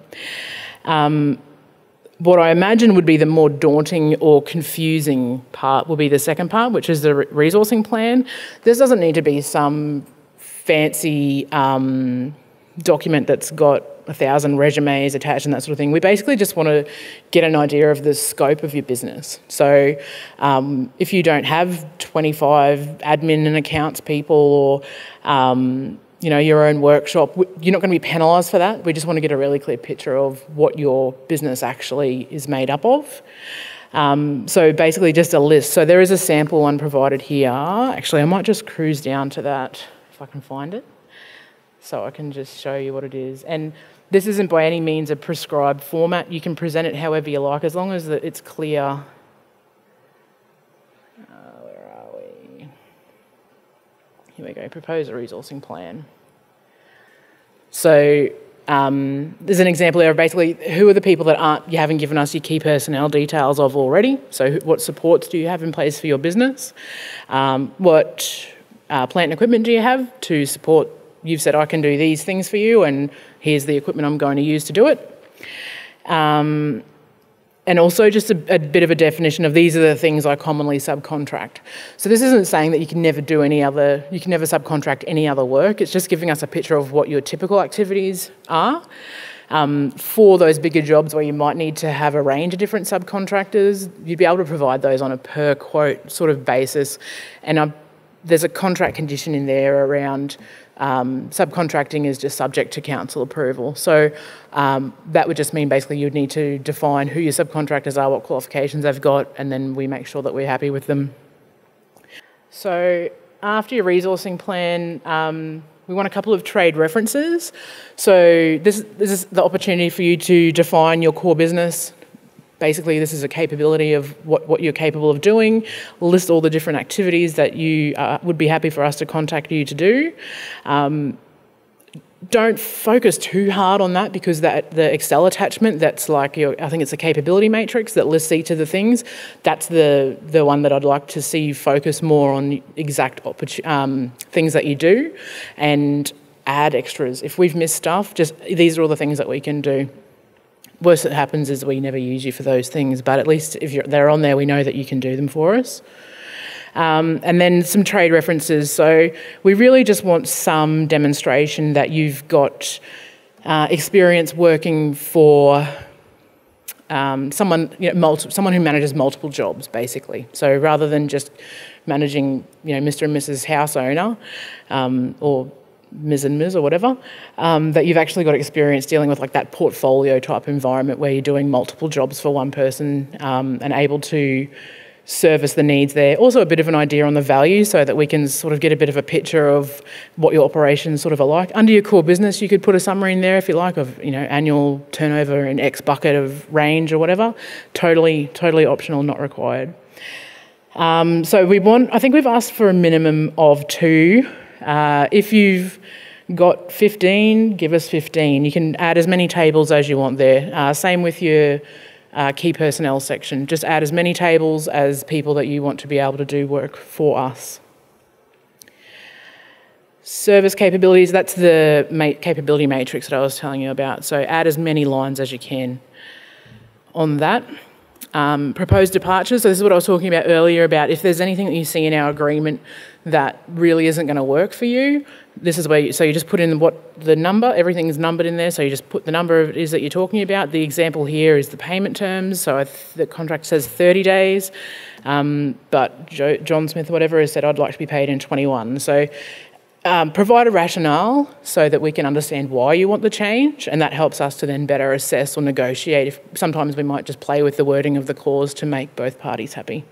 What I imagine would be the more daunting or confusing part will be the second part, which is the resourcing plan. This doesn't need to be some fancy document that's got 1,000 resumes attached and that sort of thing. We basically just want to get an idea of the scope of your business. So if you don't have 25 admin and accounts people or your own workshop, you're not going to be penalised for that. We just want to get a really clear picture of what your business actually is made up of. So basically just a list. So there is a sample one provided here. Actually, I might just cruise down to that if I can find it. So I can just show you what it is. And this isn't by any means a prescribed format. You can present it however you like, as long as it's clear. Where are we? Here we go, propose a resourcing plan. So there's an example there of basically who are the people that you haven't given us your key personnel details of already. So what supports do you have in place for your business? What plant and equipment do you have to support? You've said, I can do these things for you, and here's the equipment I'm going to use to do it. And also just a bit of a definition of these are the things I commonly subcontract. So this isn't saying that you can never subcontract any other work. It's just giving us a picture of what your typical activities are. For those bigger jobs where you might need to have a range of different subcontractors, you'd be able to provide those on a per quote sort of basis. And there's a contract condition in there around subcontracting is just subject to council approval. So that would just mean basically you'd need to define who your subcontractors are, what qualifications they've got, and then we make sure that we're happy with them. So after your resourcing plan, we want a couple of trade references. So this is the opportunity for you to define your core business. Basically, this is a capability of what you're capable of doing. We'll list all the different activities that you would be happy for us to contact you to do. Don't focus too hard on that, because the Excel attachment, that's like I think it's a capability matrix that lists each of the things. That's the one that I'd like to see you focus more on the exact things that you do, and add extras. If we've missed stuff, these are all the things that we can do. Worst that happens is we never use you for those things, but at least if they're on there, we know that you can do them for us. And then some trade references. So we really just want some demonstration that you've got experience working for someone who manages multiple jobs, basically. So rather than just managing, Mr. and Mrs. house owner, or Ms. and Ms. or whatever, that you've actually got experience dealing with like that portfolio type environment where you're doing multiple jobs for one person, and able to service the needs there. Also a bit of an idea on the value, so that we can sort of get a bit of a picture of what your operations sort of are like. Under your core business, you could put a summary in there if you like of, annual turnover in X bucket of range or whatever. Totally optional, not required. So I think we've asked for a minimum of 2. If you've got 15, give us 15. You can add as many tables as you want there. Same with your key personnel section. Just add as many tables as people that you want to be able to do work for us. Service capabilities, that's the capability matrix that I was telling you about. So add as many lines as you can on that. Proposed departures, so this is what I was talking about earlier about if there's anything that you see in our agreement that really isn't going to work for you, this is where you just put in the number, everything is numbered in there, so you just put the number it is that you're talking about. The example here is the payment terms, so the contract says 30 days, but John Smith or whatever has said I'd like to be paid in 21. So provide a rationale so that we can understand why you want the change, and that helps us to then better assess or negotiate. Sometimes we might just play with the wording of the clause to make both parties happy.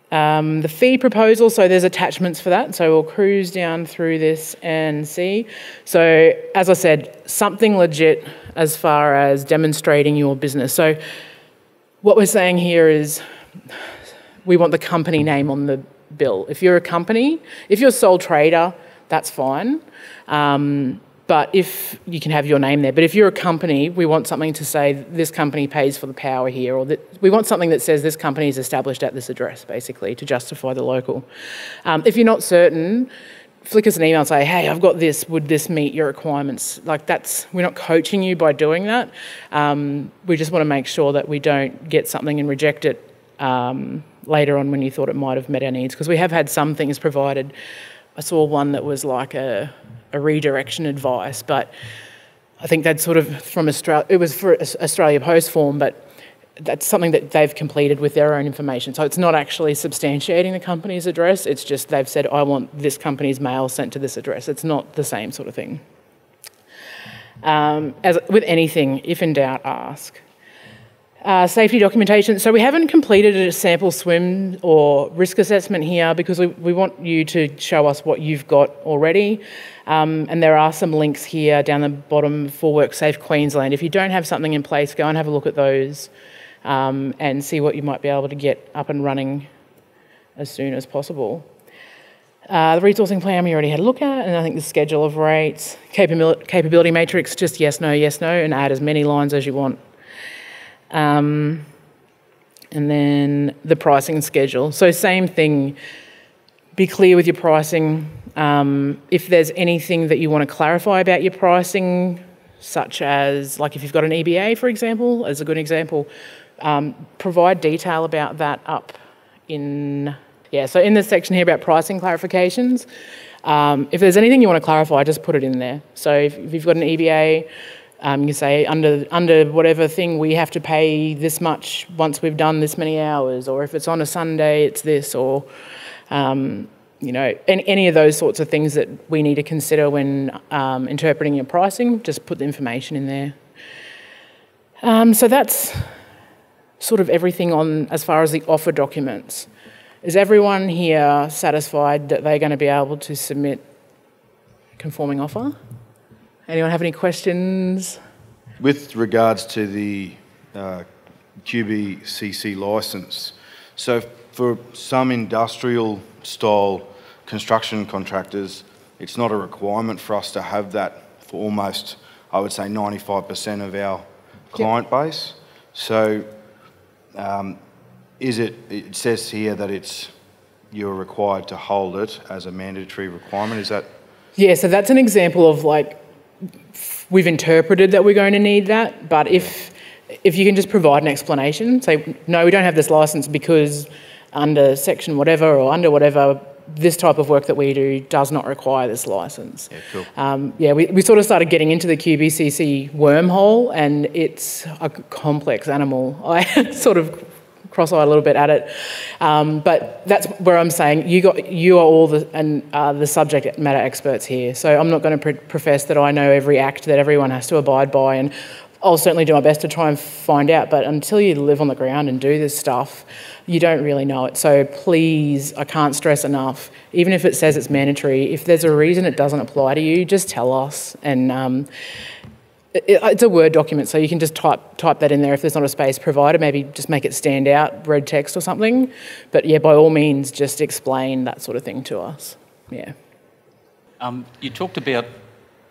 The fee proposal, so there's attachments for that, so we'll cruise down through this and see. So as I said, something legit as far as demonstrating your business. So what we're saying here is we want the company name on the bill. If you're a company, if you're a sole trader, that's fine. But if you can have your name there. But if you're a company, we want something to say this company pays for the power here, or that we want something that says this company is established at this address, basically, to justify the local. If you're not certain, flick us an email and say, hey, I've got this, would this meet your requirements? Like we're not coaching you by doing that. We just want to make sure that we don't get something and reject it later on when you thought it might have met our needs, because we have had some things provided. I saw one that was like a a redirection advice, but I think that's sort of from Australia, it was for Australia Post form, but that's something that they've completed with their own information. So it's not actually substantiating the company's address, it's just they've said, I want this company's mail sent to this address. It's not the same sort of thing. As with anything, if in doubt, ask. Safety documentation. So we haven't completed a sample SWM or risk assessment here because we want you to show us what you've got already. And there are some links here down the bottom for WorkSafe Queensland. If you don't have something in place, go and have a look at those and see what you might be able to get up and running as soon as possible. The resourcing plan we already had a look at, and I think the schedule of rates, capability matrix, just yes, no, and add as many lines as you want. And then the pricing schedule. So same thing, be clear with your pricing. If there's anything that you want to clarify about your pricing, such as, like if you've got an EBA, for example, as a good example, provide detail about that up in, so in this section here about pricing clarifications, if there's anything you want to clarify, just put it in there. So if you've got an EBA, you say under whatever thing we have to pay this much once we've done this many hours, or if it's on a Sunday it's this, or any of those sorts of things that we need to consider when interpreting your pricing. Just put the information in there. So that's sort of everything on as far as the offer documents. Is everyone here satisfied that they're going to be able to submit a conforming offer? Anyone have any questions? With regards to the QBCC licence, so for some industrial style construction contractors, it's not a requirement for us to have that for almost, I would say, 95% of our client base. So it says here that you're required to hold it as a mandatory requirement, is that? Yeah, so that's an example of we've interpreted that we're going to need that, but if you can just provide an explanation, say, no, we don't have this licence because under section whatever or under whatever, this type of work that we do does not require this licence. Yeah, cool. We sort of started getting into the QBCC wormhole, and it's a complex animal. I sort of cross-eyed a little bit at it, but that's where I'm saying you are all the subject matter experts here. So I'm not going to profess that I know every act that everyone has to abide by, and I'll certainly do my best to try and find out. But until you live on the ground and do this stuff, you don't really know it. So please, I can't stress enough. Even if it says it's mandatory, if there's a reason it doesn't apply to you, just tell us. And it's a Word document, so you can just type that in there if there's not a space provided. Maybe just make it stand out, red text or something. But yeah, by all means, just explain that sort of thing to us. Yeah. You talked about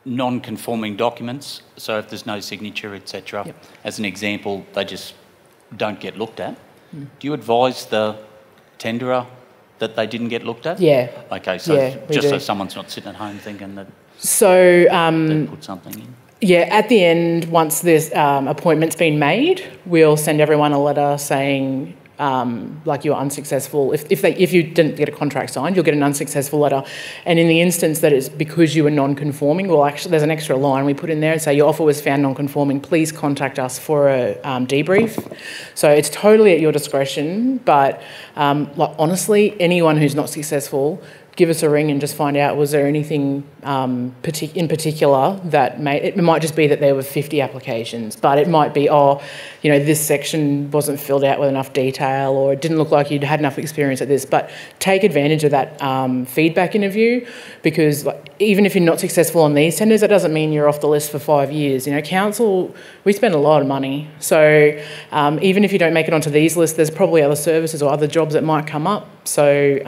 non-conforming documents, so if there's no signature, etc. Yep. As an example, they just don't get looked at. Do you advise the tenderer that they didn't get looked at? Yeah. Okay, so just so someone's not sitting at home thinking that they put something in. Yeah, at the end, once this appointment's been made, we'll send everyone a letter saying, you were unsuccessful. If you didn't get a contract signed, you'll get an unsuccessful letter. And in the instance that it's because you were non-conforming, well, actually, there's an extra line we put in there and say your offer was found non-conforming. Please contact us for a debrief. So it's totally at your discretion. But honestly, anyone who's not successful, give us a ring and just find out, was there anything in particular that it might just be that there were 50 applications, but it might be, this section wasn't filled out with enough detail, or it didn't look like you'd had enough experience at this. But take advantage of that feedback interview, because even if you're not successful on these tenders, that doesn't mean you're off the list for 5 years. Council, we spend a lot of money. So even if you don't make it onto these lists, there's probably other services or other jobs that might come up. So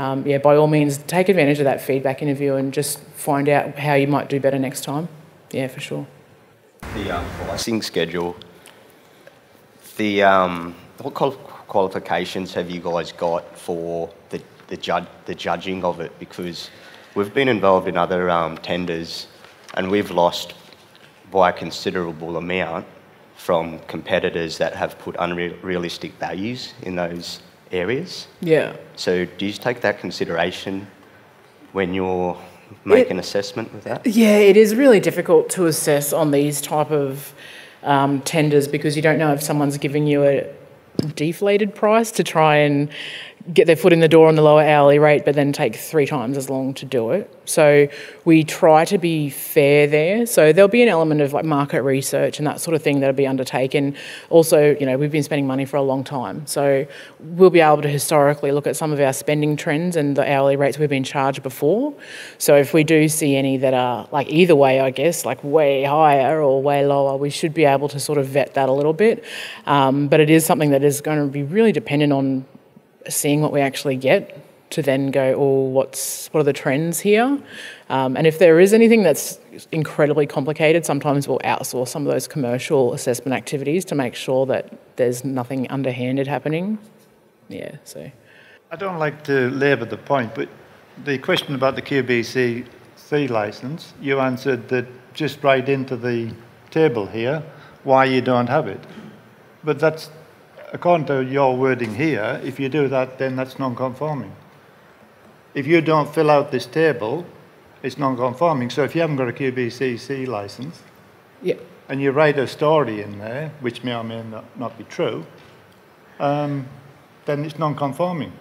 by all means, take advantage of that feedback interview and just find out how you might do better next time. Yeah, for sure. The pricing schedule, what qualifications have you guys got for the judging of it? Because we've been involved in other tenders and we've lost by a considerable amount from competitors that have put unrealistic values in those areas. Yeah. So do you take that consideration when you're make an assessment with that? Yeah, it is really difficult to assess on these type of tenders because you don't know if someone's giving you a deflated price to try and get their foot in the door on the lower hourly rate, but then take 3 times as long to do it. So we try to be fair there. So there'll be an element of like market research and that sort of thing that'll be undertaken. Also, you know, we've been spending money for a long time. So we'll be able to historically look at some of our spending trends and the hourly rates we've been charged before. So if we do see any that are like either way, I guess, like way higher or way lower, we should be able to sort of vet that a little bit. But it is something that is going to be really dependent on seeing what we actually get to then go, oh, what are the trends here? And if there is anything that's incredibly complicated, sometimes we'll outsource some of those commercial assessment activities to make sure that there's nothing underhanded happening. Yeah, so. I don't like to labour the point, but the question about the QBCC licence, you answered that just right into the table here, why you don't have it. But that's, according to your wording here, if you do that, then that's non-conforming. If you don't fill out this table, it's non-conforming. So if you haven't got a QBCC licence, yeah, and you write a story in there, which may or may not be true, then it's non-conforming.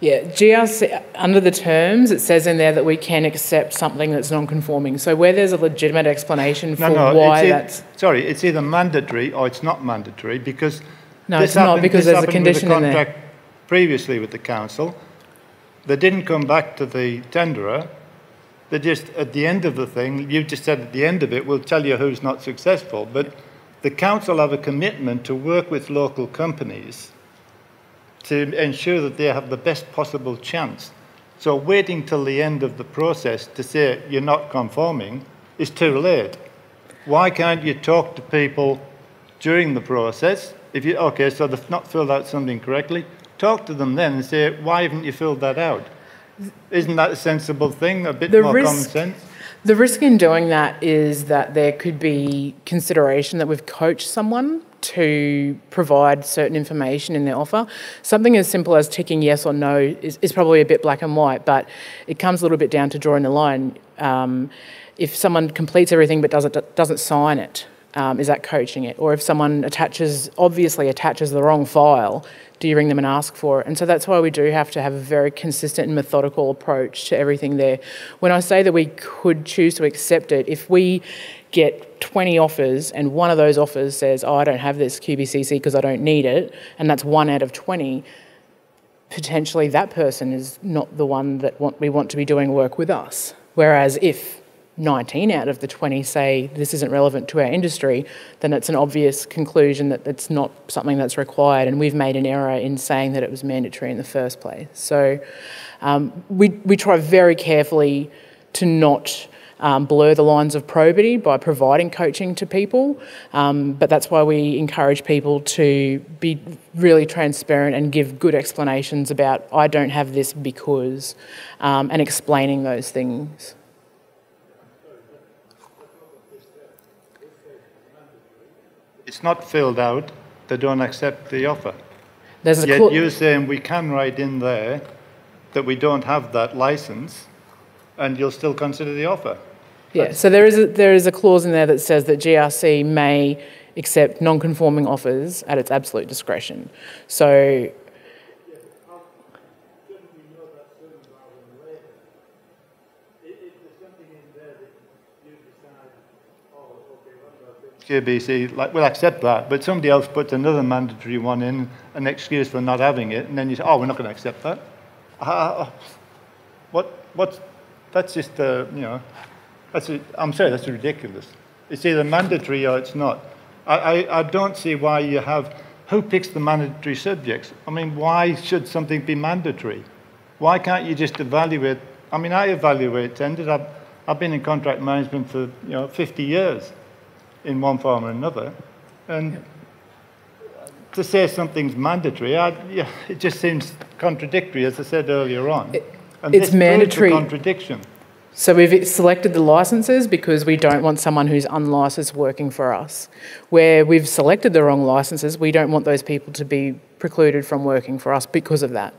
Yeah, GRC, under the terms, it says in there that we can accept something that's non-conforming. So where there's a legitimate explanation for why that's... Sorry, it's either mandatory or it's not mandatory because... No, it's not, because there's a condition in there. Previously with the council, they didn't come back to the tenderer. They just, at the end of the thing, you just said at the end of it, we'll tell you who's not successful. But the council have a commitment to work with local companies to ensure that they have the best possible chance. So waiting till the end of the process to say you're not conforming is too late. Why can't you talk to people during the process? If you, okay, so they've not filled out something correctly, talk to them then and say, why haven't you filled that out? Isn't that a sensible thing, a bit more common sense? The risk in doing that is that there could be consideration that we've coached someone to provide certain information in their offer. Something as simple as ticking yes or no is probably a bit black and white, but it comes a little bit down to drawing the line. If someone completes everything but doesn't sign it, is that coaching it? Or if someone obviously attaches the wrong file, do you ring them and ask for it? And so that's why we do have to have a very consistent and methodical approach to everything there. When I say that we could choose to accept it, if we get 20 offers and one of those offers says, oh, I don't have this QBCC because I don't need it, and that's 1 out of 20, potentially that person is not the one that we want to be doing work with us. Whereas if 19 out of the 20 say this isn't relevant to our industry, then it's an obvious conclusion that it's not something that's required, and we've made an error in saying that it was mandatory in the first place. So we try very carefully to not blur the lines of probity by providing coaching to people, but that's why we encourage people to be really transparent and give good explanations about I don't have this because, and explaining those things. It's not filled out, they don't accept the offer. Yet you're saying we can write in there that we don't have that licence and you'll still consider the offer. Yeah, so there is a clause in there that says that GRC may accept non-conforming offers at its absolute discretion. So QBC, like, we'll accept that, but somebody else puts another mandatory one in, an excuse for not having it, and then you say, oh, we're not going to accept that. That's just, I'm sorry, that's ridiculous. It's either mandatory or it's not. I don't see why you have, who picks the mandatory subjects? I mean, why should something be mandatory? Why can't you just evaluate? I mean, I evaluate tenders. I've been in contract management for 50 years in one form or another, and to say something's mandatory, it just seems contradictory, as I said earlier on. It's mandatory. Contradiction. So we've selected the licences because we don't want someone who's unlicensed working for us. Where we've selected the wrong licences, we don't want those people to be precluded from working for us because of that.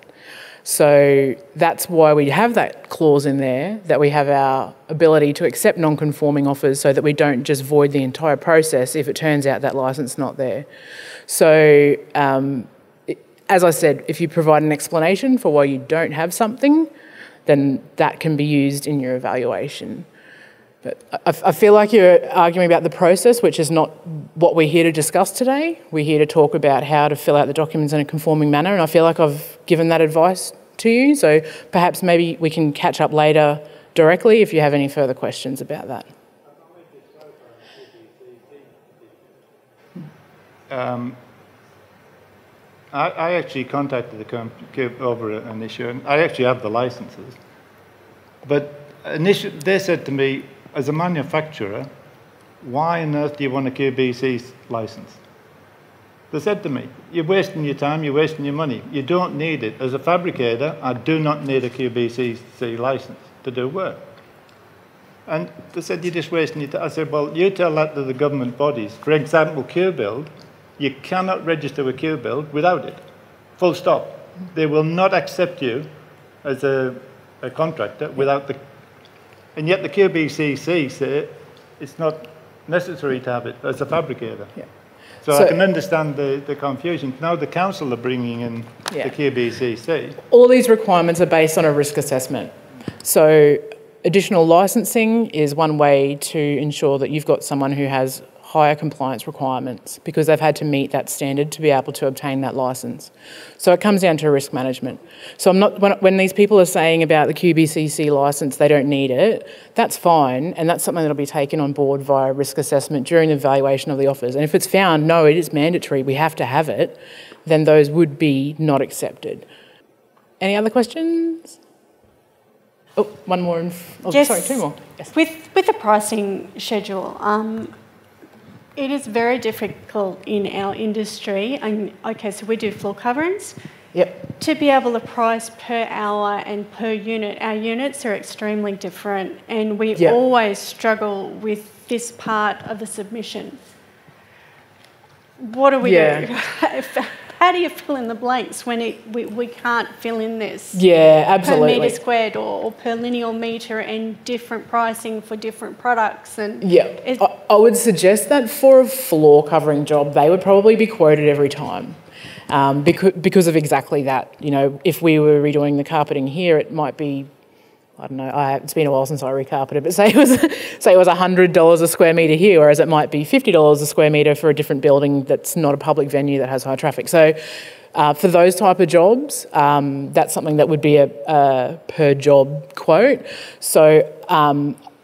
So that's why we have that clause in there, that we have our ability to accept non-conforming offers so that we don't just void the entire process if it turns out that licence not there. So as I said, if you provide an explanation for why you don't have something, then that can be used in your evaluation. But I feel like you're arguing about the process, which is not what we're here to discuss today. We're here to talk about how to fill out the documents in a conforming manner, and I feel like I've given that advice to you. So perhaps maybe we can catch up later directly if you have any further questions about that. I actually contacted the company over an issue, and I actually have the licenses. But initially, they said to me, as a manufacturer, why on earth do you want a QBC license? They said to me, you're wasting your time, you're wasting your money. You don't need it. As a fabricator, I do not need a QBCC license to do work. And they said, you're just wasting your time. I said, well, you tell that to the government bodies. For example, QBuild, you cannot register with QBuild without it. Full stop. They will not accept you as a contractor without the... And yet the QBCC say it's not necessary to have it as a fabricator. Yeah. So I can understand the confusion. Now the council are bringing in the QBCC. All these requirements are based on a risk assessment. So additional licensing is one way to ensure that you've got someone who has higher compliance requirements because they've had to meet that standard to be able to obtain that licence. So it comes down to risk management. So I'm not, when these people are saying about the QBCC licence, they don't need it, that's fine, and that's something that'll be taken on board via risk assessment during the evaluation of the offers. And if it's found, no, it is mandatory, we have to have it, then those would be not accepted. Any other questions? Oh, one more. Yes. Sorry, two more. Yes. With the pricing schedule, it is very difficult in our industry, and okay, so we do floor coverings. Yep. To be able to price per hour and per unit. Our units are extremely different, and we always struggle with this part of the submission. What do we do? How do you fill in the blanks when we can't fill in this? Yeah, absolutely. Per metre squared or per lineal metre, and different pricing for different products. And I would suggest that for a floor covering job, they would probably be quoted every time. Because of exactly that. You know, if we were redoing the carpeting here, it might be, I don't know, it's been a while since I recarpeted, but say it was $100 a square metre here, whereas it might be $50 a square metre for a different building that's not a public venue that has high traffic. So for those type of jobs, that's something that would be a per job quote. So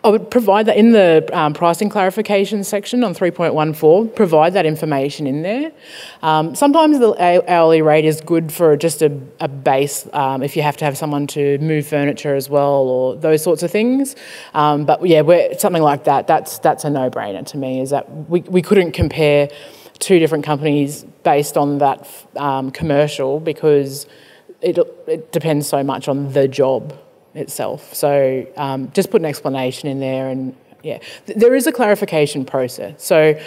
I would provide that in the pricing clarification section on 3.14, provide that information in there. Sometimes the hourly rate is good for just a base if you have to have someone to move furniture as well or those sorts of things. But yeah, something like that, that's a no-brainer to me, is that we couldn't compare two different companies based on that commercial because it depends so much on the job itself. So just put an explanation in there, and there is a clarification process. So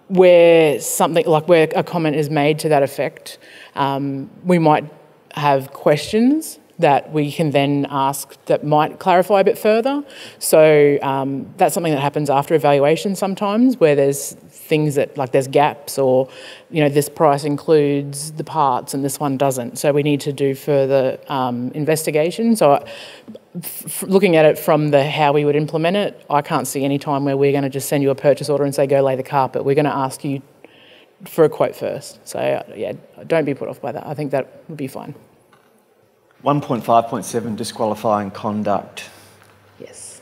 where a comment is made to that effect, we might have questions that we can then ask that might clarify a bit further. So that's something that happens after evaluation sometimes, where there's things that, like there's gaps, or, you know, this price includes the parts and this one doesn't. So we need to do further investigation. So looking at it from how we would implement it, I can't see any time where we're going to just send you a purchase order and say, go lay the carpet. We're going to ask you for a quote first. So yeah, don't be put off by that. I think that would be fine. 1.5.7, disqualifying conduct. Yes.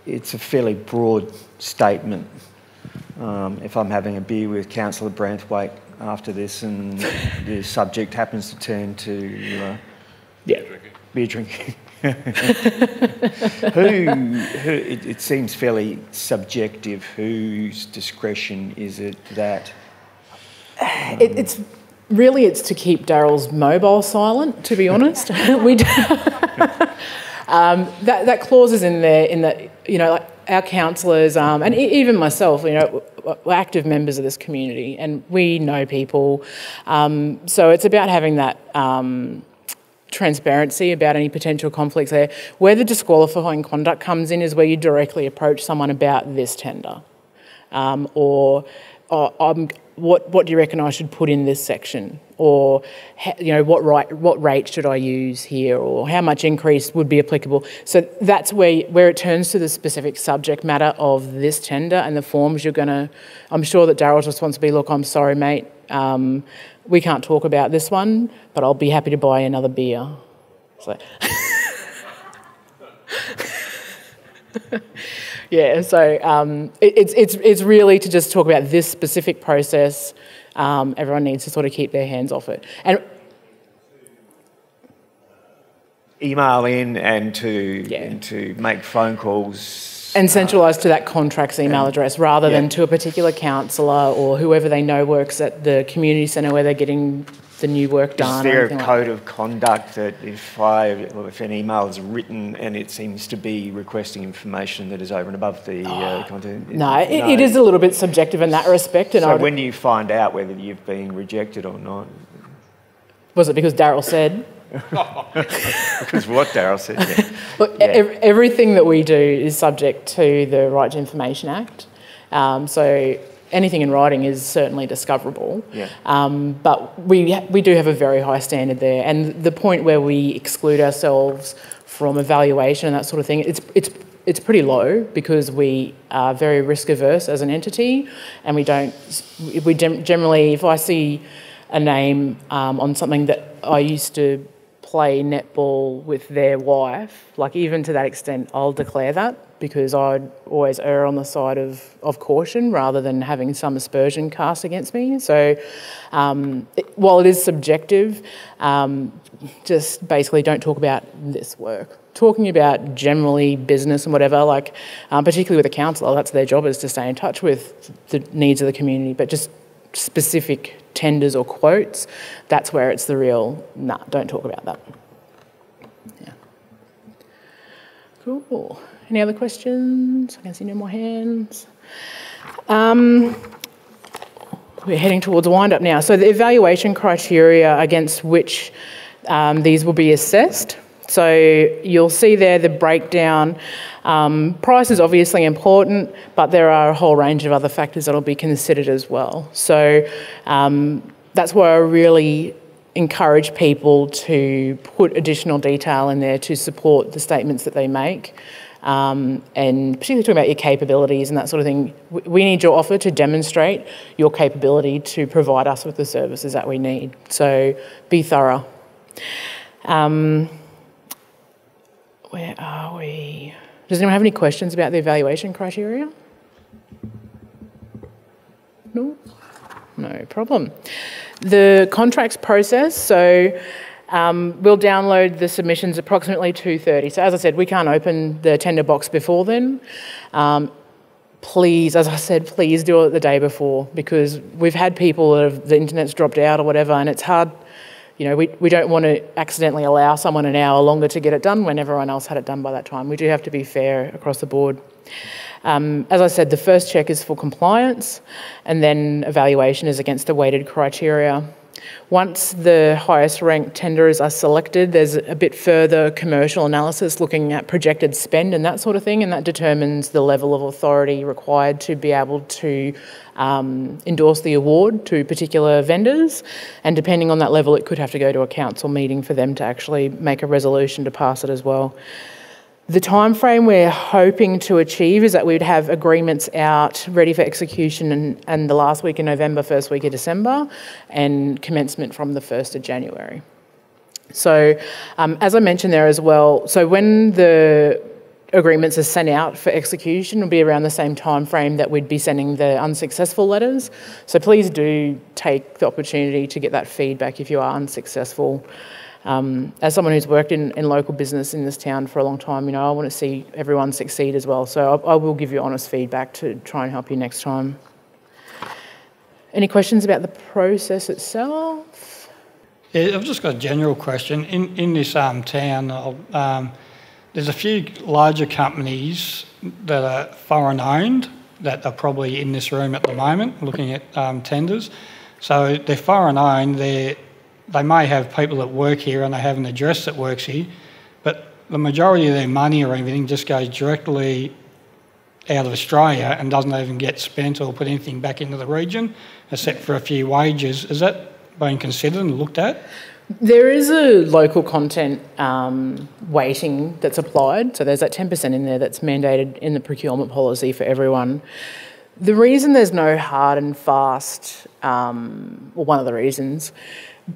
It's a fairly broad statement. If I'm having a beer with Councillor Branthwaite after this and the subject happens to turn to beer drinking, it seems fairly subjective. Whose discretion is it that? It's to keep Daryl's mobile silent, to be honest. That clause is in there in that, you know, like our councillors and even myself, you know, we're active members of this community and we know people. So it's about having that transparency about any potential conflicts there. Where the disqualifying conduct comes in is where you directly approach someone about this tender. What do you reckon I should put in this section? Or, you know, what rate should I use here? Or how much increase would be applicable? So that's where it turns to the specific subject matter of this tender and the forms you're going to... I'm sure that Daryl's response will be, look, I'm sorry, mate, we can't talk about this one, but I'll be happy to buy another beer. So... Yeah, so it's really to just talk about this specific process. Everyone needs to sort of keep their hands off it. And email in and to make phone calls. And centralise to that contract's email address rather than to a particular councillor or whoever they know works at the community centre where they're getting the new work done. Is there a code of conduct that if an email is written and it seems to be requesting information that is over and above the content? No, it is a little bit subjective in that respect. And so when do you find out whether you've been rejected or not? Was it because Daryl said? Because what Daryl said, yeah. Look, everything that we do is subject to the Right to Information Act. So anything in writing is certainly discoverable. Yeah. But we do have a very high standard there. And the point where we exclude ourselves from evaluation and that sort of thing, it's pretty low because we are very risk averse as an entity, and we generally, if I see a name on something that I used to play netball with their wife, like even to that extent, I'll declare that because I'd always err on the side of caution rather than having some aspersion cast against me. So while it is subjective, just basically don't talk about this work. Talking about generally business and whatever, like particularly with a councillor, that's their job, is to stay in touch with the needs of the community, but just specific tenders or quotes, that's where it's the real, don't talk about that. Yeah. Cool. Any other questions? I can see no more hands. We're heading towards a wind-up now. So the evaluation criteria against which these will be assessed. So you'll see there the breakdown. Price is obviously important, but there are a whole range of other factors that will be considered as well. So that's why I really encourage people to put additional detail in there to support the statements that they make. And particularly talking about your capabilities and that sort of thing. We need your offer to demonstrate your capability to provide us with the services that we need. So be thorough. Where are we? Does anyone have any questions about the evaluation criteria? No? No problem. The contracts process, so we'll download the submissions approximately 2:30. So as I said, we can't open the tender box before then. Please, as I said, please do it the day before, because we've had people that have, the internet's dropped out or whatever, and it's hard. You know, we don't want to accidentally allow someone an hour longer to get it done when everyone else had it done by that time. We do have to be fair across the board. As I said, the first check is for compliance, and then evaluation is against the weighted criteria. Once the highest ranked tenderers are selected, there's a bit further commercial analysis looking at projected spend and that sort of thing, and that determines the level of authority required to be able to endorse the award to particular vendors, and depending on that level it could have to go to a council meeting for them to actually make a resolution to pass it as well. The time frame we're hoping to achieve is that we'd have agreements out ready for execution and the last week in November, first week of December, and commencement from the 1st of January. So as I mentioned there as well, so when the agreements are sent out for execution, it'll be around the same time frame that we'd be sending the unsuccessful letters. So please do take the opportunity to get that feedback if you are unsuccessful. As someone who's worked in local business in this town for a long time, you know, I want to see everyone succeed as well. So I will give you honest feedback to try and help you next time. Any questions about the process itself? Yeah, I've just got a general question. In this town, there's a few larger companies that are foreign owned that are probably in this room at the moment looking at tenders. So they're foreign owned, they may have people that work here and they have an address that works here, but the majority of their money or everything just goes directly out of Australia and doesn't even get spent or put anything back into the region, except for a few wages. Is that being considered and looked at? There is a local content weighting that's applied, so there's that 10% in there that's mandated in the procurement policy for everyone. The reason there's no hard and fast, well, one of the reasons,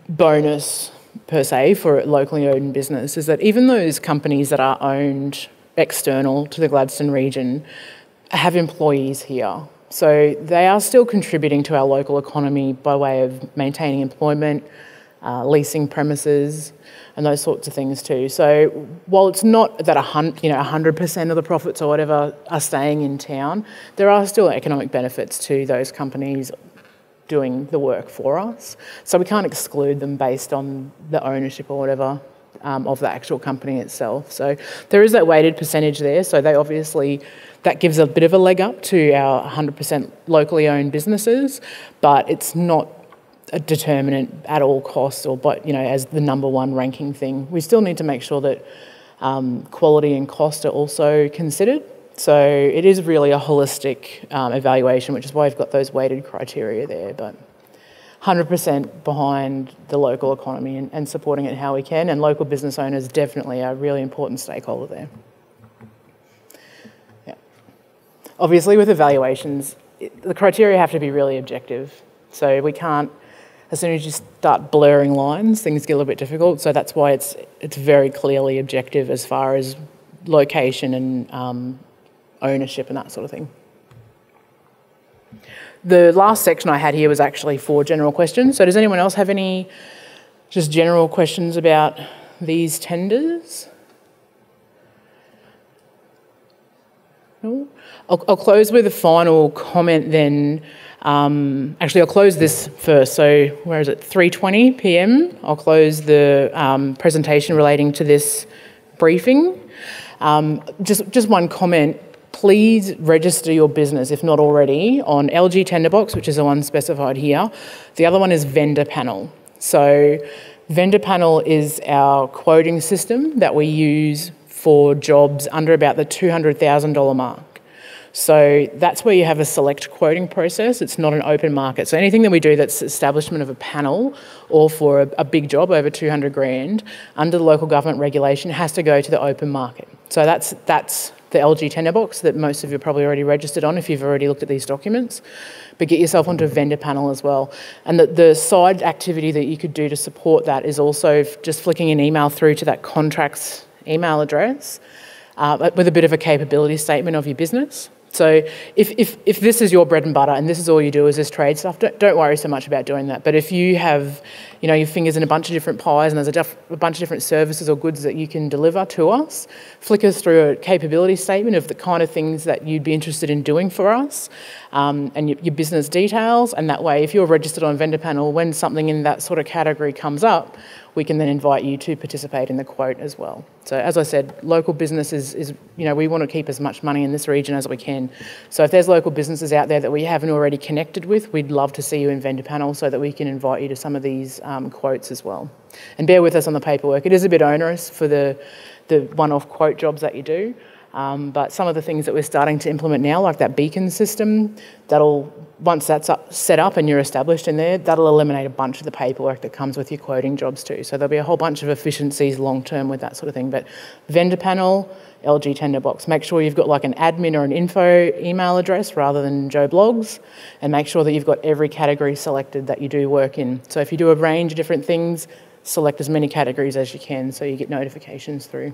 bonus per se for a locally owned business is that even those companies that are owned external to the Gladstone region have employees here. So they are still contributing to our local economy by way of maintaining employment, leasing premises and those sorts of things too. So while it's not that 100% of the profits or whatever are staying in town, there are still economic benefits to those companies doing the work for us. So we can't exclude them based on the ownership or whatever of the actual company itself. So there is that weighted percentage there. So they obviously, that gives a bit of a leg up to our 100% locally owned businesses, but it's not a determinant at all costs or, but, you know, as the number one ranking thing. We still need to make sure that quality and cost are also considered. So it is really a holistic evaluation, which is why we've got those weighted criteria there, but 100% behind the local economy and supporting it how we can, and local business owners definitely are a really important stakeholder there. Yeah. Obviously with evaluations, the criteria have to be really objective. So we can't, as soon as you start blurring lines, things get a little bit difficult. So that's why it's very clearly objective as far as location and ownership and that sort of thing. The last section I had here was actually for general questions. So does anyone else have any just general questions about these tenders? No? I'll close with a final comment then. Actually, I'll close this first. So where is it? 3:20 p.m. I'll close the presentation relating to this briefing. Just one comment. Please register your business, if not already, on LG Tender Box, which is the one specified here. The other one is Vendor Panel. So Vendor Panel is our quoting system that we use for jobs under about the $200,000 mark. So that's where you have a select quoting process. It's not an open market. So anything that we do that's establishment of a panel or for a big job over 200 grand under the local government regulation has to go to the open market. So that's the LG Tender Box that most of you are probably already registered on if you've already looked at these documents. But get yourself onto a vendor panel as well. And the side activity that you could do to support that is also just flicking an email through to that contracts email address with a bit of a capability statement of your business. So if this is your bread and butter and this is all you do is this trade stuff, don't worry so much about doing that. But if you have, you know, your fingers in a bunch of different pies and there's a bunch of different services or goods that you can deliver to us, flick us through a capability statement of the kind of things that you'd be interested in doing for us and your business details. And that way, if you're registered on Vendor Panel, when something in that sort of category comes up, we can then invite you to participate in the quote as well. So as I said, local business is, you know, we want to keep as much money in this region as we can. So if there's local businesses out there that we haven't already connected with, we'd love to see you in Vendor Panel so that we can invite you to some of these quotes as well. And bear with us on the paperwork. It is a bit onerous for the one-off quote jobs that you do. But some of the things that we're starting to implement now, like that beacon system, once that's set up and you're established in there, that'll eliminate a bunch of the paperwork that comes with your quoting jobs too. So there'll be a whole bunch of efficiencies long-term with that sort of thing. But Vendor Panel, LG Tender Box, make sure you've got like an admin or an info email address rather than Joe Blogs, and make sure that you've got every category selected that you do work in. So if you do a range of different things, select as many categories as you can so you get notifications through.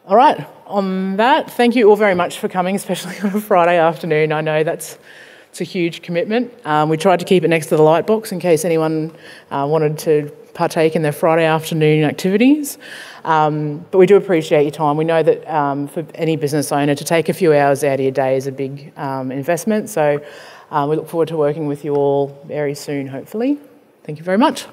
All right, on that, thank you all very much for coming, especially on a Friday afternoon. I know it's a huge commitment. We tried to keep it next to the light box in case anyone wanted to partake in their Friday afternoon activities. But we do appreciate your time. We know that for any business owner, to take a few hours out of your day is a big investment. So we look forward to working with you all very soon, hopefully. Thank you very much.